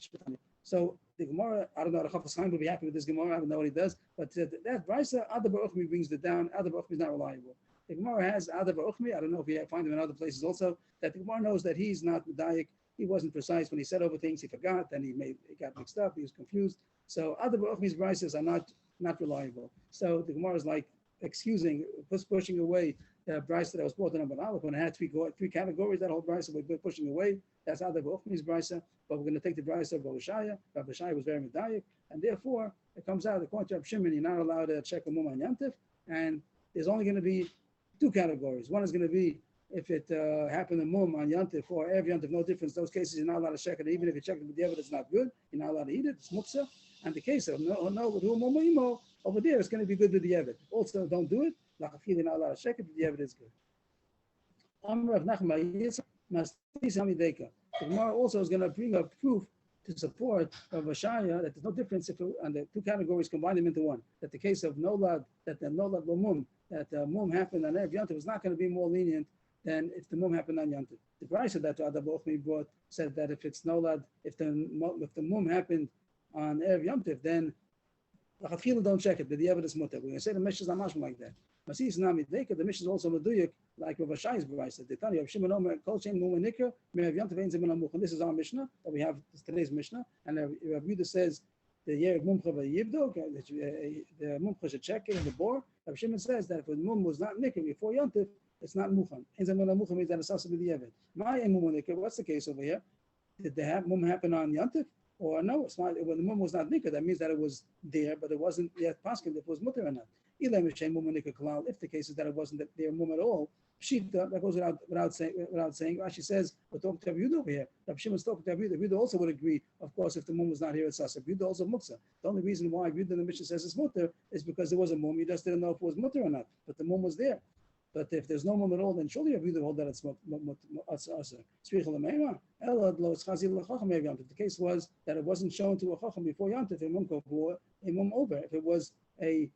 So the Gemara, I don't know, the Chafetz Chaim will be happy with this Gemara. I don't know what he does, but that Brysa ada ba'uchmi brings it down. Ada ba'uchmi is not reliable. The Gemara has ada ba'uchmi. I don't know if you find him in other places also. That the Gemara knows that he's not medayik. He wasn't precise when he said over things. He forgot, and he got mixed up. He was confused. So ada ba'uchmi's Brysas are not reliable. So the Gemara is like excusing, pushing away the Bryce that was brought in Amar Aleph when it had three categories. That whole Bryce we're pushing away. That's ada ba'uchmi's Brysa. But we're going to take the Bryce of Rav Shaya. Rav Shaya was very medayik, and therefore it comes out according to Rav Shimon, you're not allowed to check a mum on Yom Tov, and there's only going to be two categories. One is going to be if it happened to mum on Yom Tov or every Yom Tov, no difference. Those cases you're not allowed to check it. Even if you check it with the evidence, it's not good. You're not allowed to eat it. It's muksa. And the case of no mumu imo over there, it's going to be good with the evidence. Also, don't do it. You're not allowed to check it, but the evidence is good. The Gemara also is going to bring up proof to support Rav Shaya that there's no difference if and the two categories combine them into one. That the case of nolad, that the nolad mum, that the mum happened on Erev Yom Tov is not going to be more lenient than if the mum happened on Yom Tov. The Bryce that Ada ba'uchmi brought said that if it's nolad, if the mum happened on Erev Yom Tov, then l'chatchila don't check it, but the evidence mutter. We're going to say the Mishnah is not much like that. Masis nami deka. The Mishnah is also meduyik like Rav Shai's Bryce. The Tanya of Shimon Omer Kol Shem Mumen Nikra Me'ev Yom Tov Ein Zemen Amuch. And this is our Mishnah that we have today's Mishnah. And Rav Yehuda says the Yerev Mumcha v'Yivdok, the Mumcha should check it in the bore. Rav Shimon says that if the mum was not Nikra before Yom Tov, it's not Muchan. Ein Zemen Amuch means that it's also with the Yevet. My Mumen Nikra. What's the case over here? Did the mum happen on Yom Tov? Or no, it's not. When the mum was not nikah, that means that it was there, but it wasn't yet paskin if it was mutter or not. If the case is that it wasn't there mum at all, shita, that goes without saying. Rashi says we're talking to Rav Yehuda over here. Rav Shimon's talking to Rav Yehuda. Rav Yehuda also would agree, of course, if the mum was not here, it's us. Rav Yehuda also muksa. The only reason why Rav Yehuda in the Mishnah says it's mutter is because there was a mum. You just didn't know if it was mutter or not, but the mum was there. But if there's no mum at all, then surely Rav Yehuda hold that it's asa. The case was that it wasn't shown to a chacham before Yom Tov, a mum over. If it was a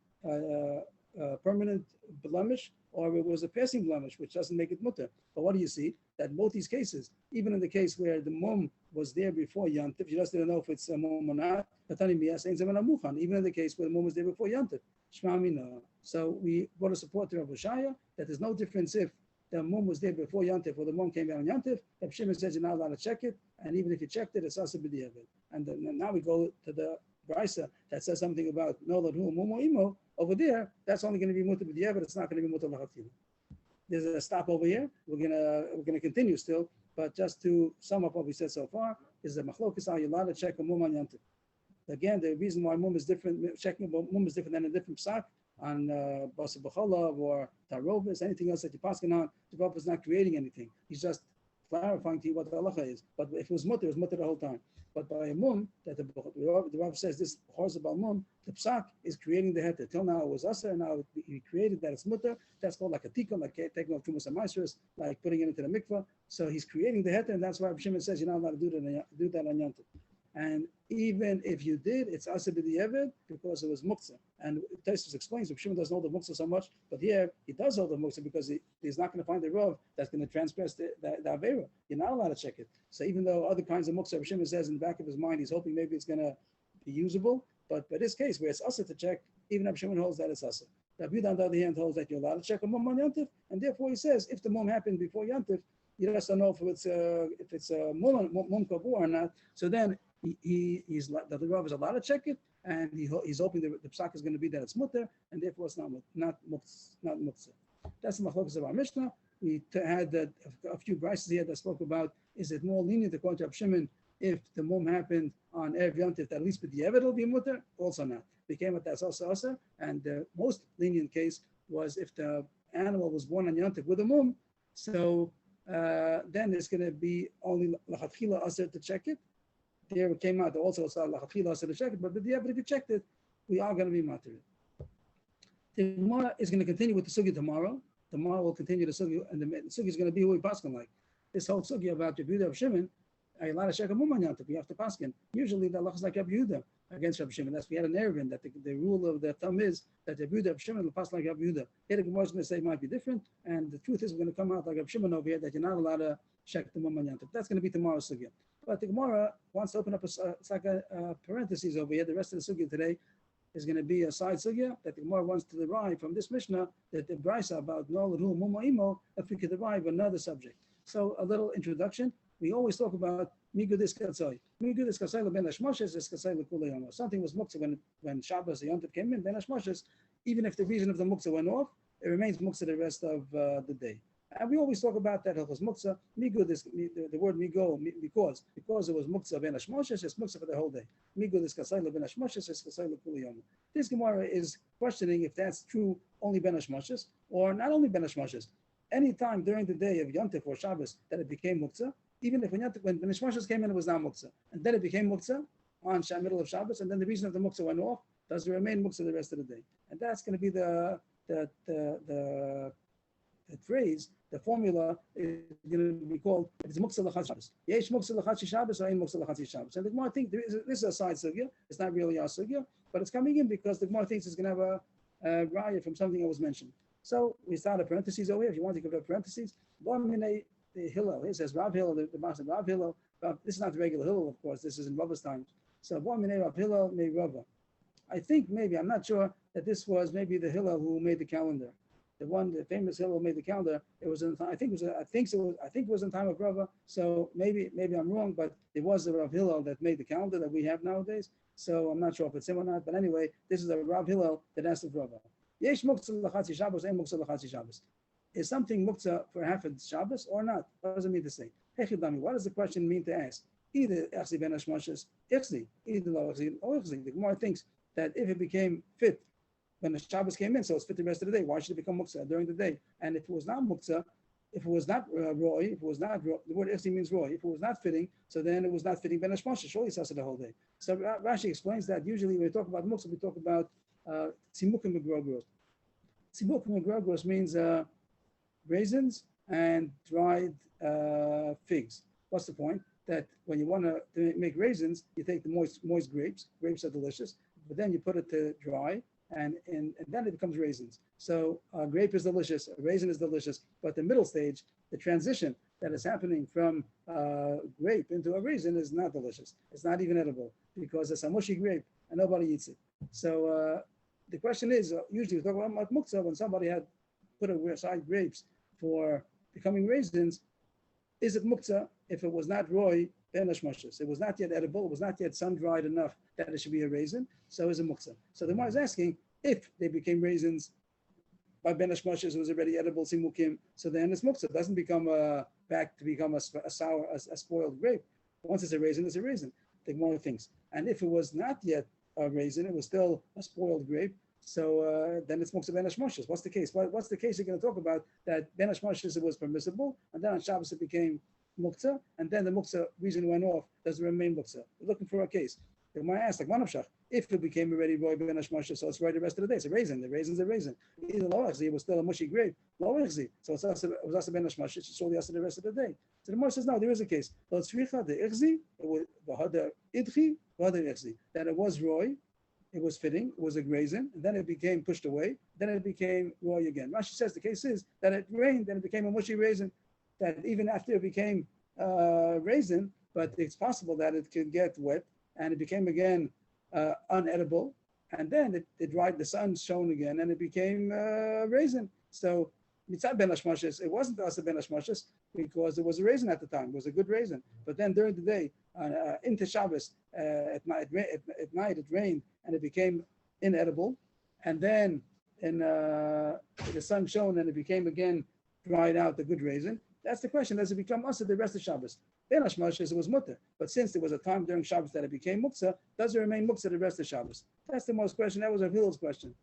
permanent blemish or it was a passing blemish, which doesn't make it mutter. But what do you see? That in both these cases, even in the case where the mum was there before Yom Tov, you just didn't know if it's a mum or not. Even in the case where the mum was there before Yom Tov. So we want to support the Rav Shaya that there's no difference if the mum was there before Yom Tov or the mum came out on Yom Tov. Rav Shimon says you're not allowed to check it, and even if you checked it, it's also b'di'evid. And now we go to the Brisa that says something about no l'hu mumu imo. Over there, that's only going to be mutter b'di'evid. It's not going to be mutter l'chatchila. There's a stop over here. We're gonna continue still, but just to sum up what we said so far is that machlokes are you allowed to check a mum on Yom Tov. Again, the reason why mum is different, checking mum is different than a different psak on basa b'cholav or tarovis, anything else that you're passing on. The Prophet is not creating anything. He's just clarifying to you what the halacha is. But if it was mutter the whole time. But by a mum, that the Rav says this chorza bal mum, the psak is creating the heter. Till now it was aser, now he created that it's mutter. That's called like a tikkun, like taking off trumas and maasros, like putting it into the mikvah. So he's creating the heter, and that's why Rav Shimon says you're not allowed to do that on Yom Tov. And even if you did, it's aser b'di'evid because it was muktzah. And Tosfos explains Rav Shimon doesn't hold the muktzah so much, but here he does hold the muktzah because he's not going to find the rav that's going to transgress the avera. You're not allowed to check it. So even though other kinds of muktzah, Rav Shimon says in the back of his mind, he's hoping maybe it's going to be usable. But this case where it's aser to check, even Rav Shimon holds that it's aser. Rav Yehuda on the other hand holds that you're allowed to check a mum on Yom Tov, and therefore he says if the mum happened before Yom Tov, you just don't know if it's a mum kavur or not. So then he's like the Rav is allowed to check it, and he's hoping the psak is going to be that it's mutter, and therefore it's not muktzah. That's the machlokas of our Mishnah. We had a few brises here that spoke about is it more lenient according to Rav Shimon if the mum happened on Erev Yom Tov, that at least b'di'evid will be mutter, also not. Became at that's also aser, and the most lenient case was if the animal was born on Yom Tov with a mum, so then it's going to be only lachatchila aser to check it. There it came out also lachatchila aser to check it, but if you checked it, we are going to be matir. The Gemara is going to continue with the sugi tomorrow. Tomorrow we'll continue the sugi, and the sugi is going to be who we paskin like. This whole sugi about the Yehuda of Shimon, are you allowed to check a mum on Yom Tov? We have to paskin. Usually the halacha is like Rabbi Yehuda against Rabbi Shimon. That's we had an erevin that the rule of the thumb is that the Yehuda of Shimon will pass like Rabbi Yehuda. Here the Gemara is going to say it might be different, and the truth is we're going to come out like Rabbi Shimon over here that you're not allowed to check the mum on Yom Tov. That's going to be tomorrow's sugi. But the Gemara wants to open up it's like a parentheses over here. The rest of the sugi today is going to be a side sugya that the Gemara wants to derive from this Mishnah that the brisa about no l'hu mumo imo, if we could derive another subject. So a little introduction. We always talk about migudis katzai. Migudis katzai ben hashmoshes is katzai l'kulei. Something was muktzah when Shabbos or Yom Tov came in. Ben hashmoshes, even if the reason of the muktzah went off, it remains muktzah the rest of the day. And we always talk about that hilchos muktzah. Migud is the word migo because it was muktzah ben hashmoshes. It's muktzah for the whole day. Migud is kasayla ben hashmoshes. It's kasayla kuliyom. This Gemara is questioning if that's true only ben hashmoshes or not only ben hashmoshes. Any time during the day of Yom Tov or Shabbos that it became muktzah, even if when ben hashmoshes came in, it was not muktzah, and then it became muktzah on middle of Shabbos, and then the reason of the muktzah went off, does it remain muktzah the rest of the day? And that's going to be the phrase, the formula is going to be called it's muktzah l'chatzi Shabbos. Yesh muktzah l'chatzi Shabbos or ein muktzah l'chatzi Shabbos. And the Gemara thinks this is a side sugya. It's not really our sugya, but it's coming in because the Gemara thinks it's going to have a raya from something that was mentioned. So we start a parentheses over here. If you want to give it a parentheses, one minute the Hillel. It says Rav Hillel, the master Rav Hillel. This is not the regular Hillel, of course. This is in Rava's times. So one minute Rav Hillel made Rava. I think maybe I'm not sure that this was maybe the Hillel who made the calendar. The famous Hillel who made the calendar. It was in I think it was in time of Rava. So maybe I'm wrong, but it was the Rav Hillel that made the calendar that we have nowadays. So I'm not sure if it's him or not. But anyway, this is a Rav Hillel that asked of Rava. Yesh muktzah l'chatzi Shabbos, ein muktzah l'chatzi Shabbos. Is something muktzah for half of Shabbos or not? What does it mean to say? What does the question mean to ask? Either echzi ben hashmoshes, echzi, either lo echzi or echzi. The Gemara thinks that if it became fit when the Shabbos came in, so it's fit the rest of the day. Why should it become muktzah during the day? And if it was not muktzah, if it was not roy, if it was not the word echzi means roy. If it was not fitting, so then it was not fitting ben hashmoshes. Surely it's the whole day. So Rashi explains that usually when we talk about muktzah, we talk about tzimukim megrogros. Tzimukim megrogros means raisins and dried figs. What's the point? That when you want to make raisins, you take the moist grapes. Grapes are delicious, but then you put it to dry, and then it becomes raisins. So a grape is delicious, a raisin is delicious, but the middle stage, the transition that is happening from grape into a raisin is not delicious. It's not even edible because it's a mushy grape and nobody eats it. So the question is, usually we talk about muktzah when somebody had put aside grapes for becoming raisins. Is it muktzah if it was not roy ben hashmoshes? It was not yet edible. It was not yet sun-dried enough that it should be a raisin. So is it muktzah? So the Gemara is asking if they became raisins by ben hashmoshes, it was already edible simukim. So then it's muktzah. It doesn't become back to become a sour, a spoiled grape. Once it's a raisin, it's a raisin. The Gemara thinks. And if it was not yet a raisin, it was still a spoiled grape. So then it's muktzah ben hashmoshes. What's the case? What's the case you're going to talk about that ben hashmoshes it was permissible, and then on Shabbos it became muktzah, and then the muktzah reason went off, does it remain muktzah? We're looking for a case. The Gemara asks, like Manavshach, if it became already Roy Ben Hashmasha, so it's right the rest of the day. It's a raisin. The raisin's a raisin. Either Lo Echzi, it was still a mushy grape. Lo Echzi. So it was also Ben Hashmasha. It's surely also the rest of the day. So the Gemara says, no, there is a case. Lo Tzricha, the Echzi, it was the Hadar Idchi, Hadar Echzi. That it was Roy, it was fitting, it was a raisin, and then it became pushed away, then it became Roy again. Rashi says the case is that it rained, then it became a mushy raisin. That even after it became raisin, but it's possible that it could get wet, and it became again unedible, and then it dried, the sun shone again, and it became raisin. So mitzad ben hashmashes, it wasn't asa ben hashmashes because it was a raisin at the time. It was a good raisin. But then during the day, into Shabbos, at night it rained, and it became inedible, and then the sun shone, and it became again dried out, the good raisin. That's the question. Does it become asa the rest of Shabbos? Ben hashmashes, it was mutter. But since there was a time during Shabbos that it became muktzah, does it remain muktzah the rest of Shabbos? That's the most question. That was a Hillel's question.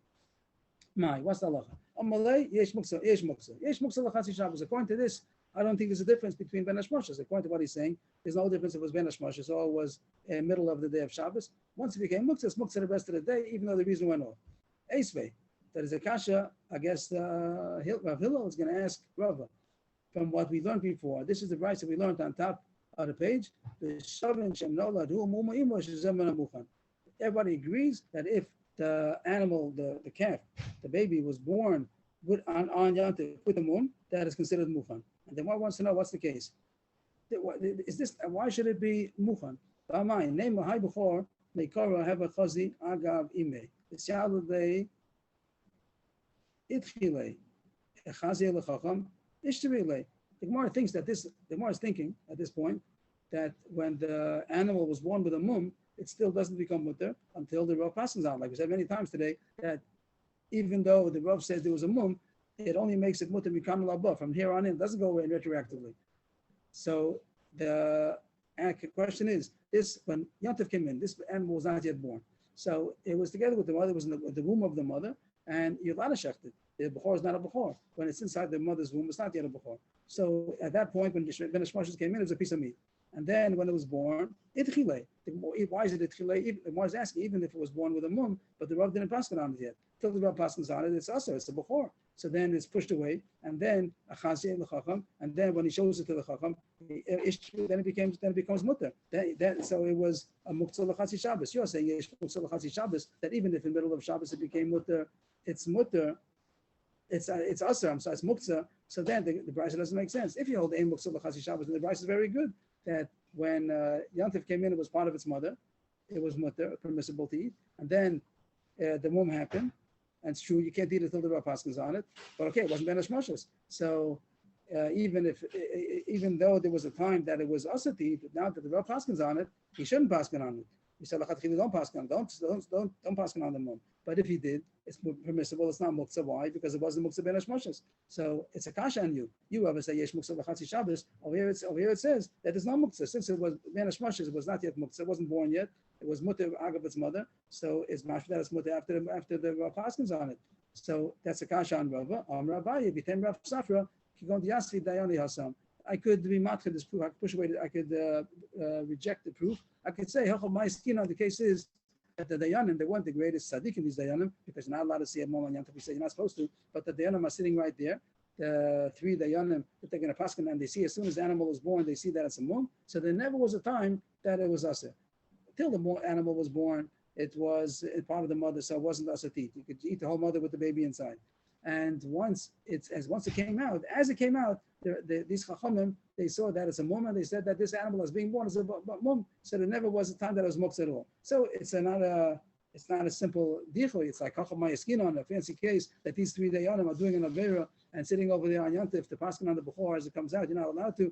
What's the halacha? Amalei, yesh muktzah, yesh muktzah. Yesh muktzah l'chatzi Shabbos. According to this, I don't think there's a difference between Ben hashmashes. According to what he's saying, there's no difference if it was Ben hashmashes or it was middle of the day of Shabbos. Once it became muktzah, it's muktzah the rest of the day, even though the reason went off. Eisvei, that is a kasha. I guess Rav Hillel is going to ask Rava from what we learned before. This is the rights that we learned on top of the page. Everybody agrees that if the animal, the calf, the baby was born on Yantiv with the moon, that is considered mukhan. And then one wants to know what's the case. Is this, why should it be mukhan? Name Hai Bechor, Meikara have a chazi agav ime. It's Yaludei Itchile, Chazi lechacham, Ishtabile. The Gemara thinks that the Gemara is thinking at this point that when the animal was born with a mum, it still doesn't become mutter until the Rav passes on. Like we said many times today, that even though the Rav says there was a mum, it only makes it mutter mikam labah. From here on in, it doesn't go away retroactively. So the question is, this when Yantiv came in, this animal was not yet born. So it was together with the mother, it was in the womb of the mother, and you're allowed to shecht it. The Bechor is not a Bechor. When it's inside the mother's womb, it's not yet a Bechor. So at that point, when Ben Hashmashes came in, it was a piece of meat. And then when it was born, Itchile. Why is it Itchile? I was asking, even if it was born with a mum, but the Rav didn't pass it on it yet. Till the Rav passes on it, it's also, it's a Bechor. So then it's pushed away, and then Achazi the Chacham, and then when he shows it to the Chacham, then it becomes mutter. So it was a Muktzah L'Chatzi Shabbos. You're saying Muktzah L'Chatzi Shabbos, that even if in the middle of Shabbos it became mutter, it's mutter. It's asar, so it's muktzah. So then the brisa doesn't make sense. If you hold ein muktzah l'chasi Shabbos, then the brisa is very good. That when Yantiv came in, it was part of its mother. It was mutter, permissible to eat. And then the mum happened. And it's true, you can't eat it until the Rav Paskins on it. But okay, it wasn't Ben Hashmashes. So even though there was a time that it was asar to eat, now that the Rav Paskins on it, he shouldn't paskin on it. He said, don't paskin, don't paskin on the mum. But if he did, it's permissible. It's not muktzah. Why? Because it wasn't muktzah ben hashmashes. So it's a kasha on you. You ever say yesh muktzah l'chatzi Shabbos? Over here it says that there's no muktzah. Since it was ben hashmashes, it was not yet muktzah. It wasn't born yet. It was mutter agav its mother. So it's mashma that it's mutter after the Rav Paskins on it. So that's a kasha on Rava. Rabbi Bitem Rav Safra kigon diasri dayani hasam. I could be matcha this proof. I could push away. I could reject the proof. I could say hachal my skin on the case is that the Dayanim, they weren't the greatest tzaddik in these Dayanim, because you're not allowed to see a mom on Yom Tov, you're not supposed to, but the Dayanim are sitting right there. The three Dayanim, that they're going to pass, and they see as soon as the animal is born, they see that it's a mum. So there never was a time that it was asr. Till the animal was born, it was part of the mother, so it wasn't asr to eat. You could eat the whole mother with the baby inside. And once it came out, these chachamim, they saw that it's a mum, and they said that this animal is being born as a mum. So there never was a time that it was muktzah at all. So it's not a simple dichoy. It's like chacham mayaskin on a fancy case that these three dayanim are doing an avera and sitting over there on Yantif to paskin on the bechor as it comes out. You're not allowed to.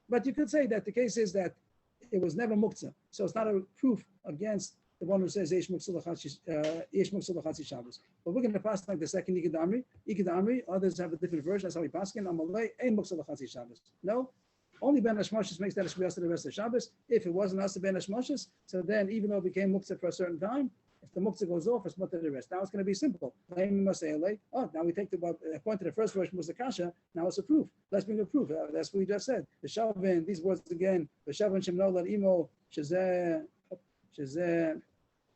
But you could say that the case is that it was never muktzah. So it's not a proof against the one who says yesh muktzah l'chatzi Shabbos. But we're going to pass like the second Iked Amri. Others have a different version. That's how we pass in. Amalei ein muktzah l'chatzi Shabbos. No, only Ben Hashmashes makes that a shviyas to the rest of Shabbos. If it wasn't us Ben Hashmashes, so then even though it became muktzah for a certain time, If the muktzah goes off, it's mutter the rest. Now it's going to be simple. Oh, now we take according to the first version was the kasha. Now it's a proof. Let's bring a proof. That's what we just said. The shavin. These words again. The shavin shemnola imo shezeh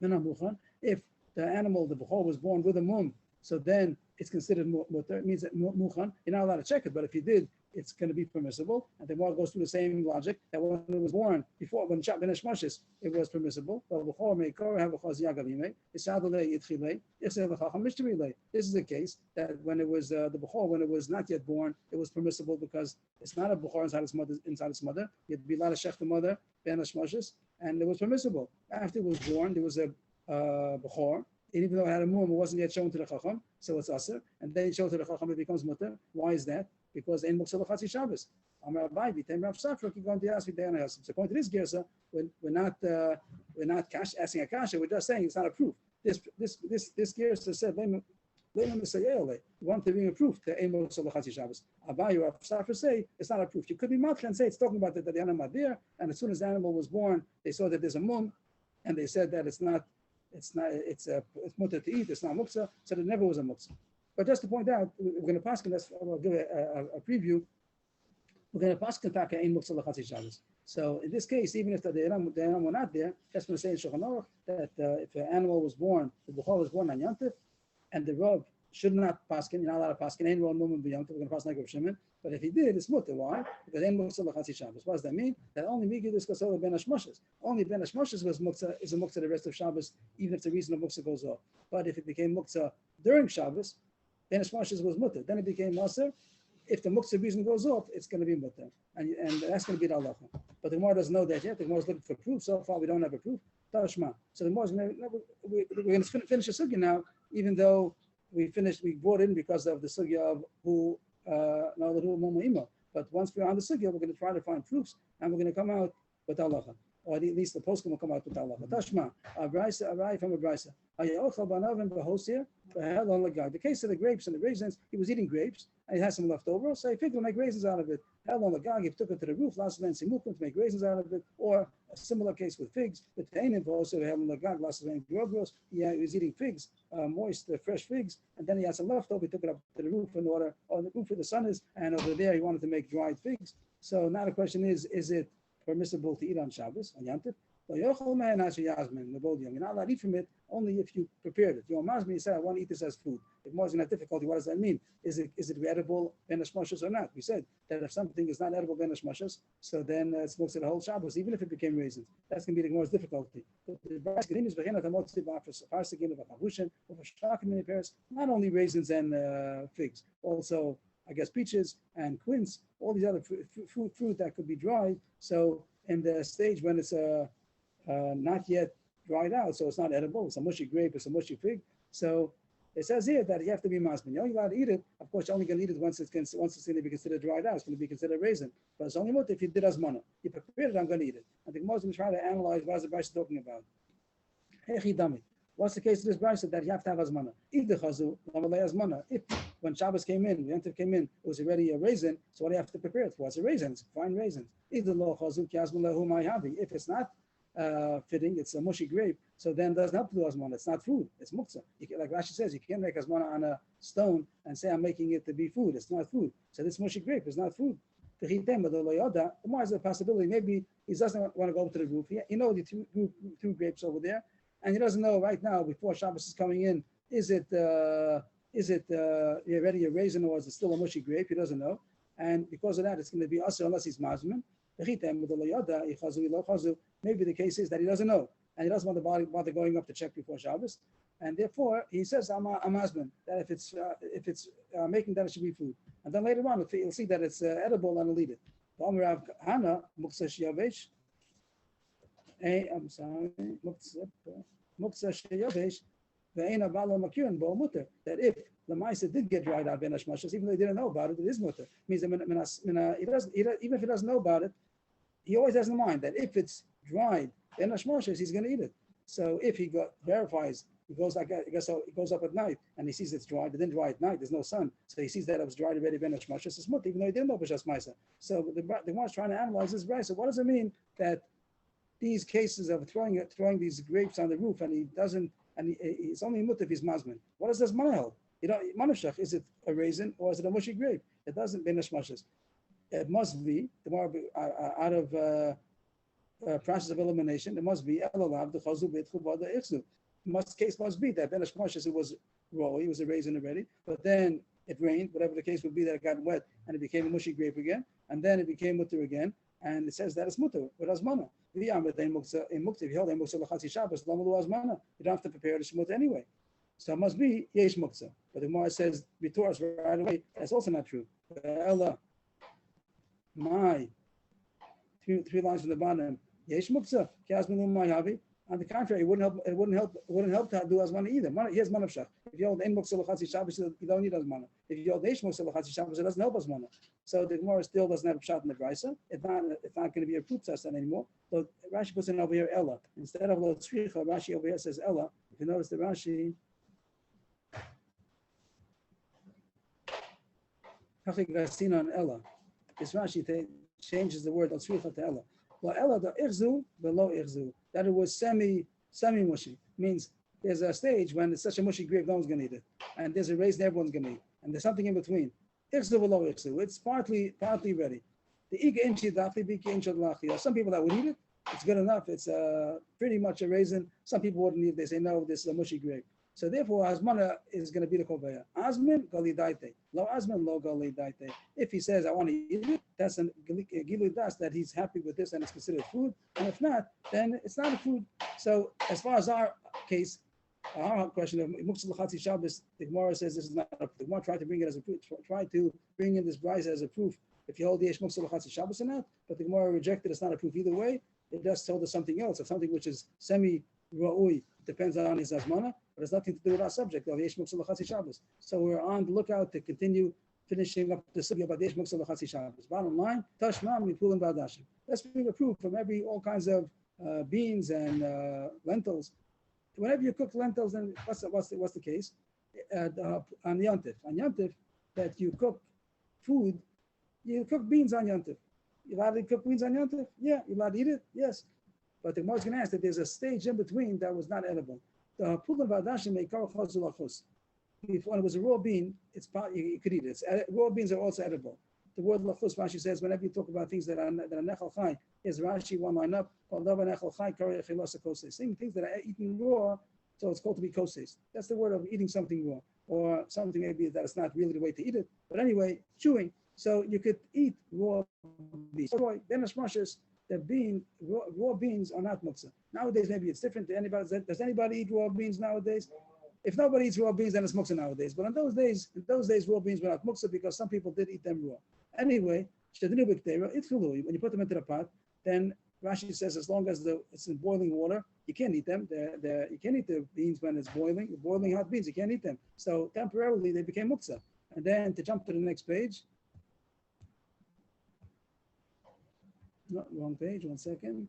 menamuchan. If the animal, the bechor, was born with a mum, so then it's considered mutter. It means that muchan. You're not allowed to check it, but if you did, it's going to be permissible. And the Gemara goes through the same logic that when it was born, before when Chap ben Ashmashis, it was permissible. This is the case that when it was the Bechor, when it was not yet born, it was permissible because it's not a Bechor inside its mother. You had to be allowed to shech the mother, ben Ashmashis, and it was permissible. After it was born, there was a Bechor. And even though it had a mum, it wasn't yet shown to the Chacham, so it's aser. And then shown to the Chacham, it becomes mutter. Why is that? Because in Muksal Chatzi Shabbos, Amar Abai, Vitem Rav Safra, keep going to ask me Dayan Hasim. So according to this Gersa, we're not asking a kasha. We're just saying it's not a proof. This Gersa said, we want to bring a proof to Ein Muksal Chatzi Shabbos. Abai Rav Safra say it's not a proof. You could be matcha and say it's talking about that the animal there, and as soon as the animal was born, they saw that there's a mum, and they said that it's mutter to eat. It's not muksa, so there never was a muksa. But just to point out, we're going to pass, and I'll give a preview. We're going to pass Kantaka in Muksa Lachatzi Shabbos. So in this case, even if the animal were not there, that's going to say in Shulchan Aruch that if an animal was born, the Bechor was born on Yantif, and the Rav should not paskin, you're not allowed to paskin, ain't one moment beyond, we're going to pass like Rav Shimon. But if he did, it's mutter. Why? Because ain't Muksa Lachatzi Shabbos. What does that mean? That only Migi discuss over Ben Hashmoshes. Only Ben Hashmoshes was Muksa, is a Muksa the rest of Shabbos, even if the reason of Muksa goes off. But if it became Muksa during Shabbos, Ben Hashmoshes was mutter. Then it became Maser. If the Muksa reason goes off, it's going to be mutter. And that's going to be the halacha. But the Gemara doesn't know that yet. The Gemara is looking for proof. So far, we don't have a proof. Tashma. So the Gemara is we're going to finish the sugya now, even though we brought in because of the sugya of who, but once we're on the sugya, we're going to try to find proofs, and we're going to come out with halacha. Or at least the postscript will come out with halacha. Tashma. Arai from a brisa. The case of the grapes and the raisins, he was eating grapes and he had some left over, so he figured to make raisins out of it. Held on the gag, he took it to the roof, last man simukum to make raisins out of it, or a similar case with figs. But Tainim also held on the gag, last man grogros, he was eating figs, moist, fresh figs, and then he had some left over, he took it up to the roof in order, on the roof where the sun is, and over there he wanted to make dried figs. So now the question is it permissible to eat on Shabbos, on Yantif? You're not allowed to eat from it only if you prepared it. You're Mazmi, you say, I want to eat this as food. If more than a difficulty, what does that mean? Is it edible ben hashmashas or not? We said that if something is not edible ben hashmashas, so then it's looks at the whole Shabbos, even if it became raisins. That's going to be the most difficulty. Not only raisins and figs, also I guess peaches and quince, all these other fruit that could be dried. So in the stage when it's not yet dried out, so it's not edible. It's a mushy grape, it's a mushy fig. So it says here that you have to be masmin. You're only allowed to eat it. Of course, you're only going to eat it once it's going to be considered dried out. It's going to be considered raisin. But it's only mutter if you did asmana. You prepared it, I'm going to eat it. I think most of them try to analyze what is the Brisa talking about. What's the case of this Brisa that you have to have asmana? Eat the chazu, asmana. If when Shabbos came in, the Yantiv came in, it was already a raisin. So what do you have to prepare it for? It's a raisin. It's fine raisins. If it's not fitting, it's a mushy grape, so then it doesn't have to do asmana. It's not food, it's muktzah. Like Rashi says, you can't make asmana on a stone and say I'm making it to be food. It's not food. So this mushy grape is not food. There is a possibility, maybe he doesn't want to go to the roof. He knows the two grapes over there, and he doesn't know right now, before Shabbos is coming in, is it already a raisin or is it still a mushy grape? He doesn't know. And because of that, it's going to be usher unless he's mazman. Maybe the case is that he doesn't know, and he doesn't want to bother going up to check before Shabbos, and therefore he says, "I'm husband." That if it's making that, it should be food, and then later on he'll see that it's edible and he'll eat it. I'm sorry, that if the Maisa did get dried out ben hashmashas, even though he didn't know about it, it is mutter. Means that even if he doesn't know about it, he always has in mind that if it's dried ben hashmashas, he's going to eat it. So if he verifies, he goes up at night and he sees it's dried, but then dry at night, there's no sun, so he sees that it was dried already ben hashmashas, it's mutter, even though he didn't know b'shas Maisa. So the one is trying to analyze this right. So what does it mean that these cases of throwing these grapes on the roof and he doesn't and it's only mut if he's mazmin. What does this mana hold? You know, manavshach, is it a raisin or is it a mushy grape? It doesn't be nashmashas. It must be the more out of process of elimination. It must be elalav the chazu beitchu b'ada ichzu. Case must be that ben hashmashas it was raw, he was a raisin already, but then it rained, whatever the case would be, that it got wet and it became a mushy grape again, and then it became mutter again, and it says that it's mutter with asmana. You don't have to prepare the shmut anyway. So it must be yesh muktzah. But the Gemara says b'toras right away. That's also not true. Ella, my three lines from the bottom. Yesh muktzah. On the contrary, it wouldn't help to do asmana either. Here's manavshach. If you hold ein muktzah l'chatzi Shabbos, you don't need asmana. If you hold yesh muktzah l'chatzi Shabbos, it doesn't help asmana. So the Gemara still doesn't have a shot in the brisa. It's not going to be a proof test anymore. So Rashi puts in over here Ella instead of lo tzricha. Rashi over here says Ella. If you notice the Rashi. On Ella. This Rashi changes the word al tzricha to Ella. Well, Ella the ichzu below ichzu. That it was semi mushy means there's a stage when it's such a mushy grape no one's going to eat it, and there's a raisin everyone's going to eat, and there's something in between. Ichzu below ichzu. It's partly ready. The ika inchi dafli biki inchi lachi. Some people that would eat it, it's good enough. It's pretty much a raisin. Some people wouldn't eat it. They say no, this is a mushy grape. So therefore, Asmana is going to be the Kovaya. Asmin, Gali Daite. Lo Asmin, Lo Gali Daite. If he says, I want to eat it, that's a Gilu Das, that he's happy with this and it's considered food. And if not, then it's not a food. So as far as our case, our question of Muktzah L'Chatzi Shabbos, the Gemara says this is not a proof. The Gemara tried to bring it as a proof, try to bring in this brisa as a proof if you hold the Yesh Muktzah L'Chatzi Shabbos or not, but the Gemara rejected it's not a proof either way. It just told us something else, of something which is semi-ra'ui, depends on his asmana, but it's nothing to do with our subject of Yesh Muktzah L'Chatzi Shabbos. So we're on the lookout to continue finishing up the sugya about Yesh Muktzah L'Chatzi Shabbos. Bottom line, Tashma Mipulim Ba'adashim. Let's bring a proof from all kinds of beans and lentils. Whenever you cook lentils, then what's the case? On Yontif. On Yontif, that you cook food, you cook beans on Yontif. You allowed to cook beans on Yontif? Yeah. You allowed to eat it? Yes. But the Gemara is going to ask that there's a stage in between that was not edible. The Pulam V'adashim may kar chazul achus. When it was a raw bean, you could eat it. Raw beans are also edible. The word lachus, Rashi says, whenever you talk about things that are nechal chai, is Rashi one line up, saying things that are eaten raw, so it's called to be koses. That's the word of eating something raw, or something maybe that it's not really the way to eat it. But anyway, chewing. So you could eat raw beans. The raw beans are not muktzah. Nowadays, maybe it's different. Does anybody eat raw beans nowadays? If nobody eats raw beans, then it's muktzah nowadays. But in those days, raw beans were not muktzah because some people did eat them raw. Anyway, when you put them into the pot, then Rashi says as long as it's in boiling water, you can't eat them. You can't eat the beans when it's boiling hot beans. You can't eat them. So temporarily they became muktzah. And then to jump to the next page. No, wrong page. 1 second.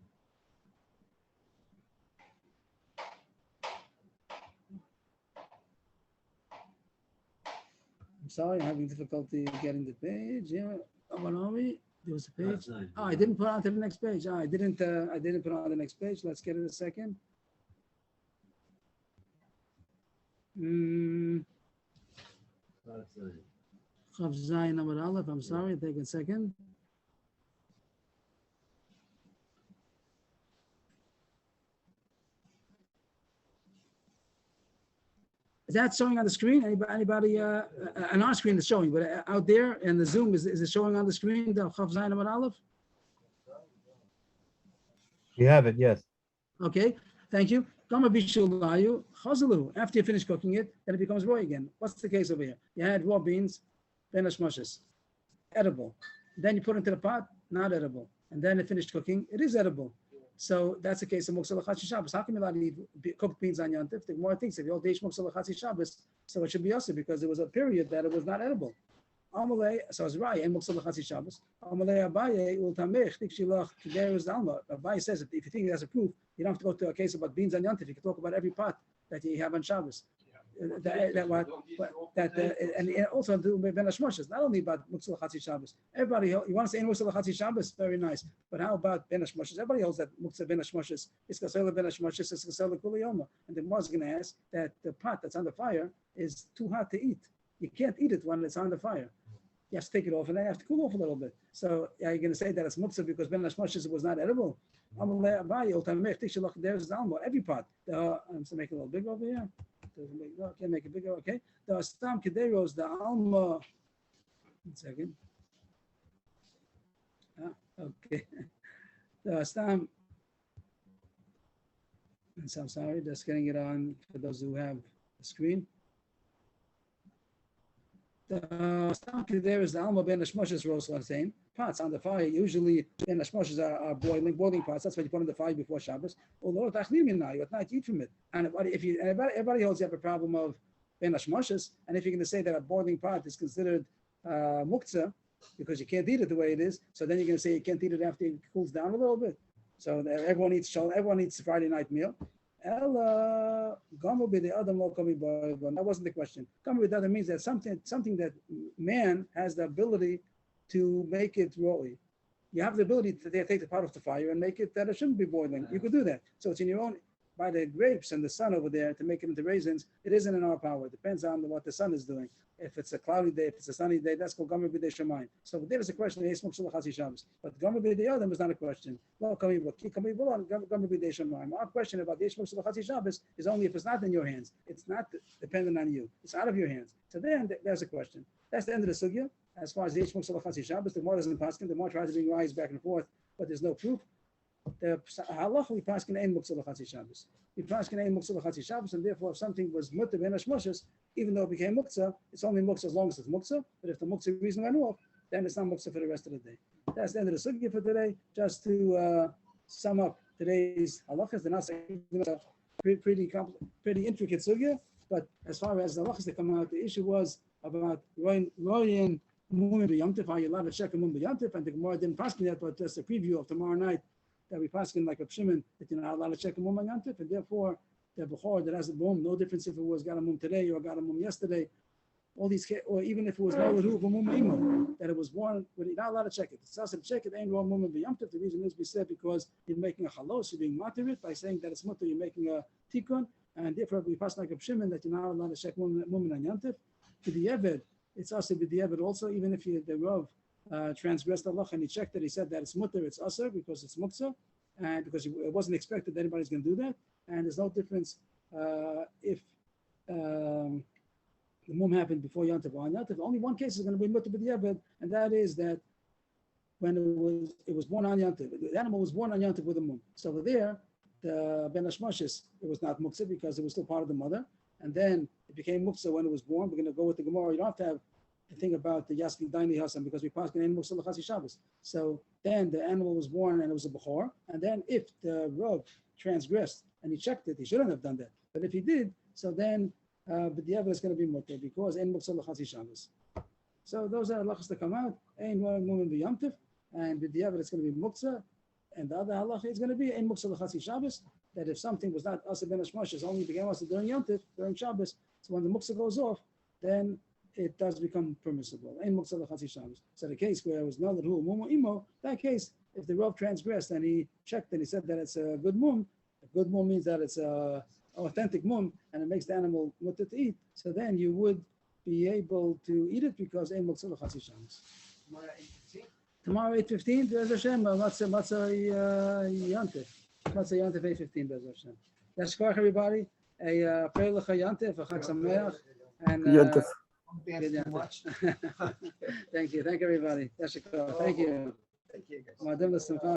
I'm sorry, I'm having difficulty getting the page. Yeah, there was a page. Oh, I didn't put it on to the next page. Oh, I didn't put it on the next page. Let's get it a second. Chav Zayin Amar Aleph. I'm sorry. Take a second. Is that showing on the screen? Anybody on our screen is showing, but out there in the Zoom, is it showing on the screen, the Chav Zayin Amar Aleph? You have it, yes. Okay, thank you. After you finish cooking it, then it becomes raw again. What's the case over here? You had raw beans, then hashmashas, edible. Then you put it into the pot, not edible. And then it finished cooking, it is edible. So that's the case of Muktzah L'Chatzi Shabbos. How can you allow to eat cooked beans on Yontif? The more thinks if you hold Deish Muktzah L'Chatzi Shabbos, so it should be also because there was a period that it was not edible. Amalei, so it's right, and Muktzah L'Chatzi Shabbos. Amalei Abaye ul tamech tikshilach k'derus dalma. Abaye says that if you think that's a proof, you don't have to go to a case about beans on Yontif. You can talk about every pot that you have on Shabbos. And also do Ben Hashmoshes, not only about Muktzah Chatzi Shabbos. Everybody, you want to say Muktzah Chatzi Shabbos? Very nice. But how about Ben Hashmoshes? Everybody holds that Muktzah Ben Hashmoshes is Kasela Ben Hashmoshes is Kasela Kuli Yoma. And the Gemara is going to ask that the pot that's on the fire is too hot to eat. You can't eat it when it's on the fire. You have to take it off and then you have to cool off a little bit. So are you going to say that it's Muktzah because Ben Hashmoshes was not edible? There's Alma, every pot. I'm just making it a little bigger over here. Can't make it bigger, okay? The Astam Kederos, the Alma. 1 second. Okay. The Astam. So I'm sorry, just getting it on for those who have the screen. The Astam Kederos, the Alma Ben Hashmoshes Rose saying. Pots on the fire, usually Ben Hashmoshes are boiling pots. That's why you put on the fire before Shabbos. Although now you at night eat from it. And everybody holds you have a problem of Ben Hashmoshes, and if you're going to say that a boiling pot is considered muktzah because you can't eat it the way it is, so then you're going to say you can't eat it after it cools down a little bit. So everyone eats a Friday night meal. That wasn't the question. That means that something that man has the ability to make it raw. You have the ability to take the pot off the fire and make it that it shouldn't be boiling. You could do that. So it's in your own, by the grapes and the sun over there to make it into raisins. It isn't in our power. It depends on what the sun is doing. If it's a cloudy day, if it's a sunny day, that's called Gomer B'dei Shemayim. So there is a question, but Gomer B'dei Adam is not a question. Our question about the Yeshmuk Shulchan Shabbos is only if it's not in your hands. It's not dependent on you. It's out of your hands. So then there's a question. That's the end of the sugya. As far as the Yeshmuk Shulchan Shabbos, the Gemara doesn't paskin. The Gemara tries to bring rise back and forth, but there's no proof. The halacha we paskin ein muktzah l'chatzi Shabbos. We paskin ein muktzah l'chatzi Shabbos, and therefore if something was mutter ben hashmoshes, even though it became muktzah, it's only muktzah as long as it's muktzah. But if the muktzah reason went off, then it's not muktzah for the rest of the day. That's the end of the sugya for today. Just to sum up today's halachas, they're not pretty intricate sugya, but as far as the halachas that come out, the issue was about royin mumim b'yamtif. Are you allowed to check a mum b'yamtif? And the Gemara didn't paskin that, but just a preview of tomorrow night. That we paskin like a Shimon that you're not allowed to check a mum yantif, and therefore the bechor that has a mum, no difference if it was got a mum today or got a mum yesterday. All these, or even if it was no mum imo, that it was born, you're not allowed to check it. It's also to check it ain't wrong mum yantif. The reason is we said because you're making a halos, you're being materit by saying that it's mutter, you're making a tikkun, and therefore we pass like a Shimon that you're not allowed to check mum and yantif. To the eved, it's also with the eved also, even if you the Rav transgressed the law and he checked it, he said that it's mutter, it's aser because it's muktzah, and because it wasn't expected that anybody's going to do that, and there's no difference if the mum happened before Yantav or on Yantav. Only one case is going to be mutter b'diavad, and that is that when it was born on Yantav, the animal was born on Yantav with a mum. So over there, the Ben Hashmoshes, it was not muktzah because it was still part of the mother, and then it became muktzah when it was born. We're going to go with the Gemara. You don't have to have the thing about the Yaskin Daini Hasan because we passed an animal Salachasi Shabbos. So then the animal was born and it was a Bechor. And then if the Rav transgressed and he checked it, he shouldn't have done that. But if he did, so then B'diavad is going to be mutter because animal Salachasi Shabbos. So those are halachas that come out. Ein Mumin B'yamtiv, and B'diavad is going to be muktzah. And the other halacha is going to be Ein Muktzah L'Chatzi Shabbos, that if something was not Asa Ben Hashmoshes, only became Asa during Yontif, during Shabbos, so when the muktzah goes off, then it does become permissible. Ein Muktzah L'Chatzi Shabbos. So the case where it was Nalad Hu Mumo Imo, that case, if the Rav transgressed and he checked and he said that it's a good mum means that it's a authentic mum and it makes the animal mutter to eat, so then you would be able to eat it because Ein Muktzah L'Chatzi Shabbos. Tomorrow 8:15, Be'ez Hashem, Matzah Yantif. Matzah Yantif 8:15, Be'ez Hashem. Yashkoach everybody. A Pei L'cha Yantif, a Chag Sameach. And Yantif. Thank you everybody. Yashkoach. Thank you. Thank you, guys. Ma'adim l'simcha.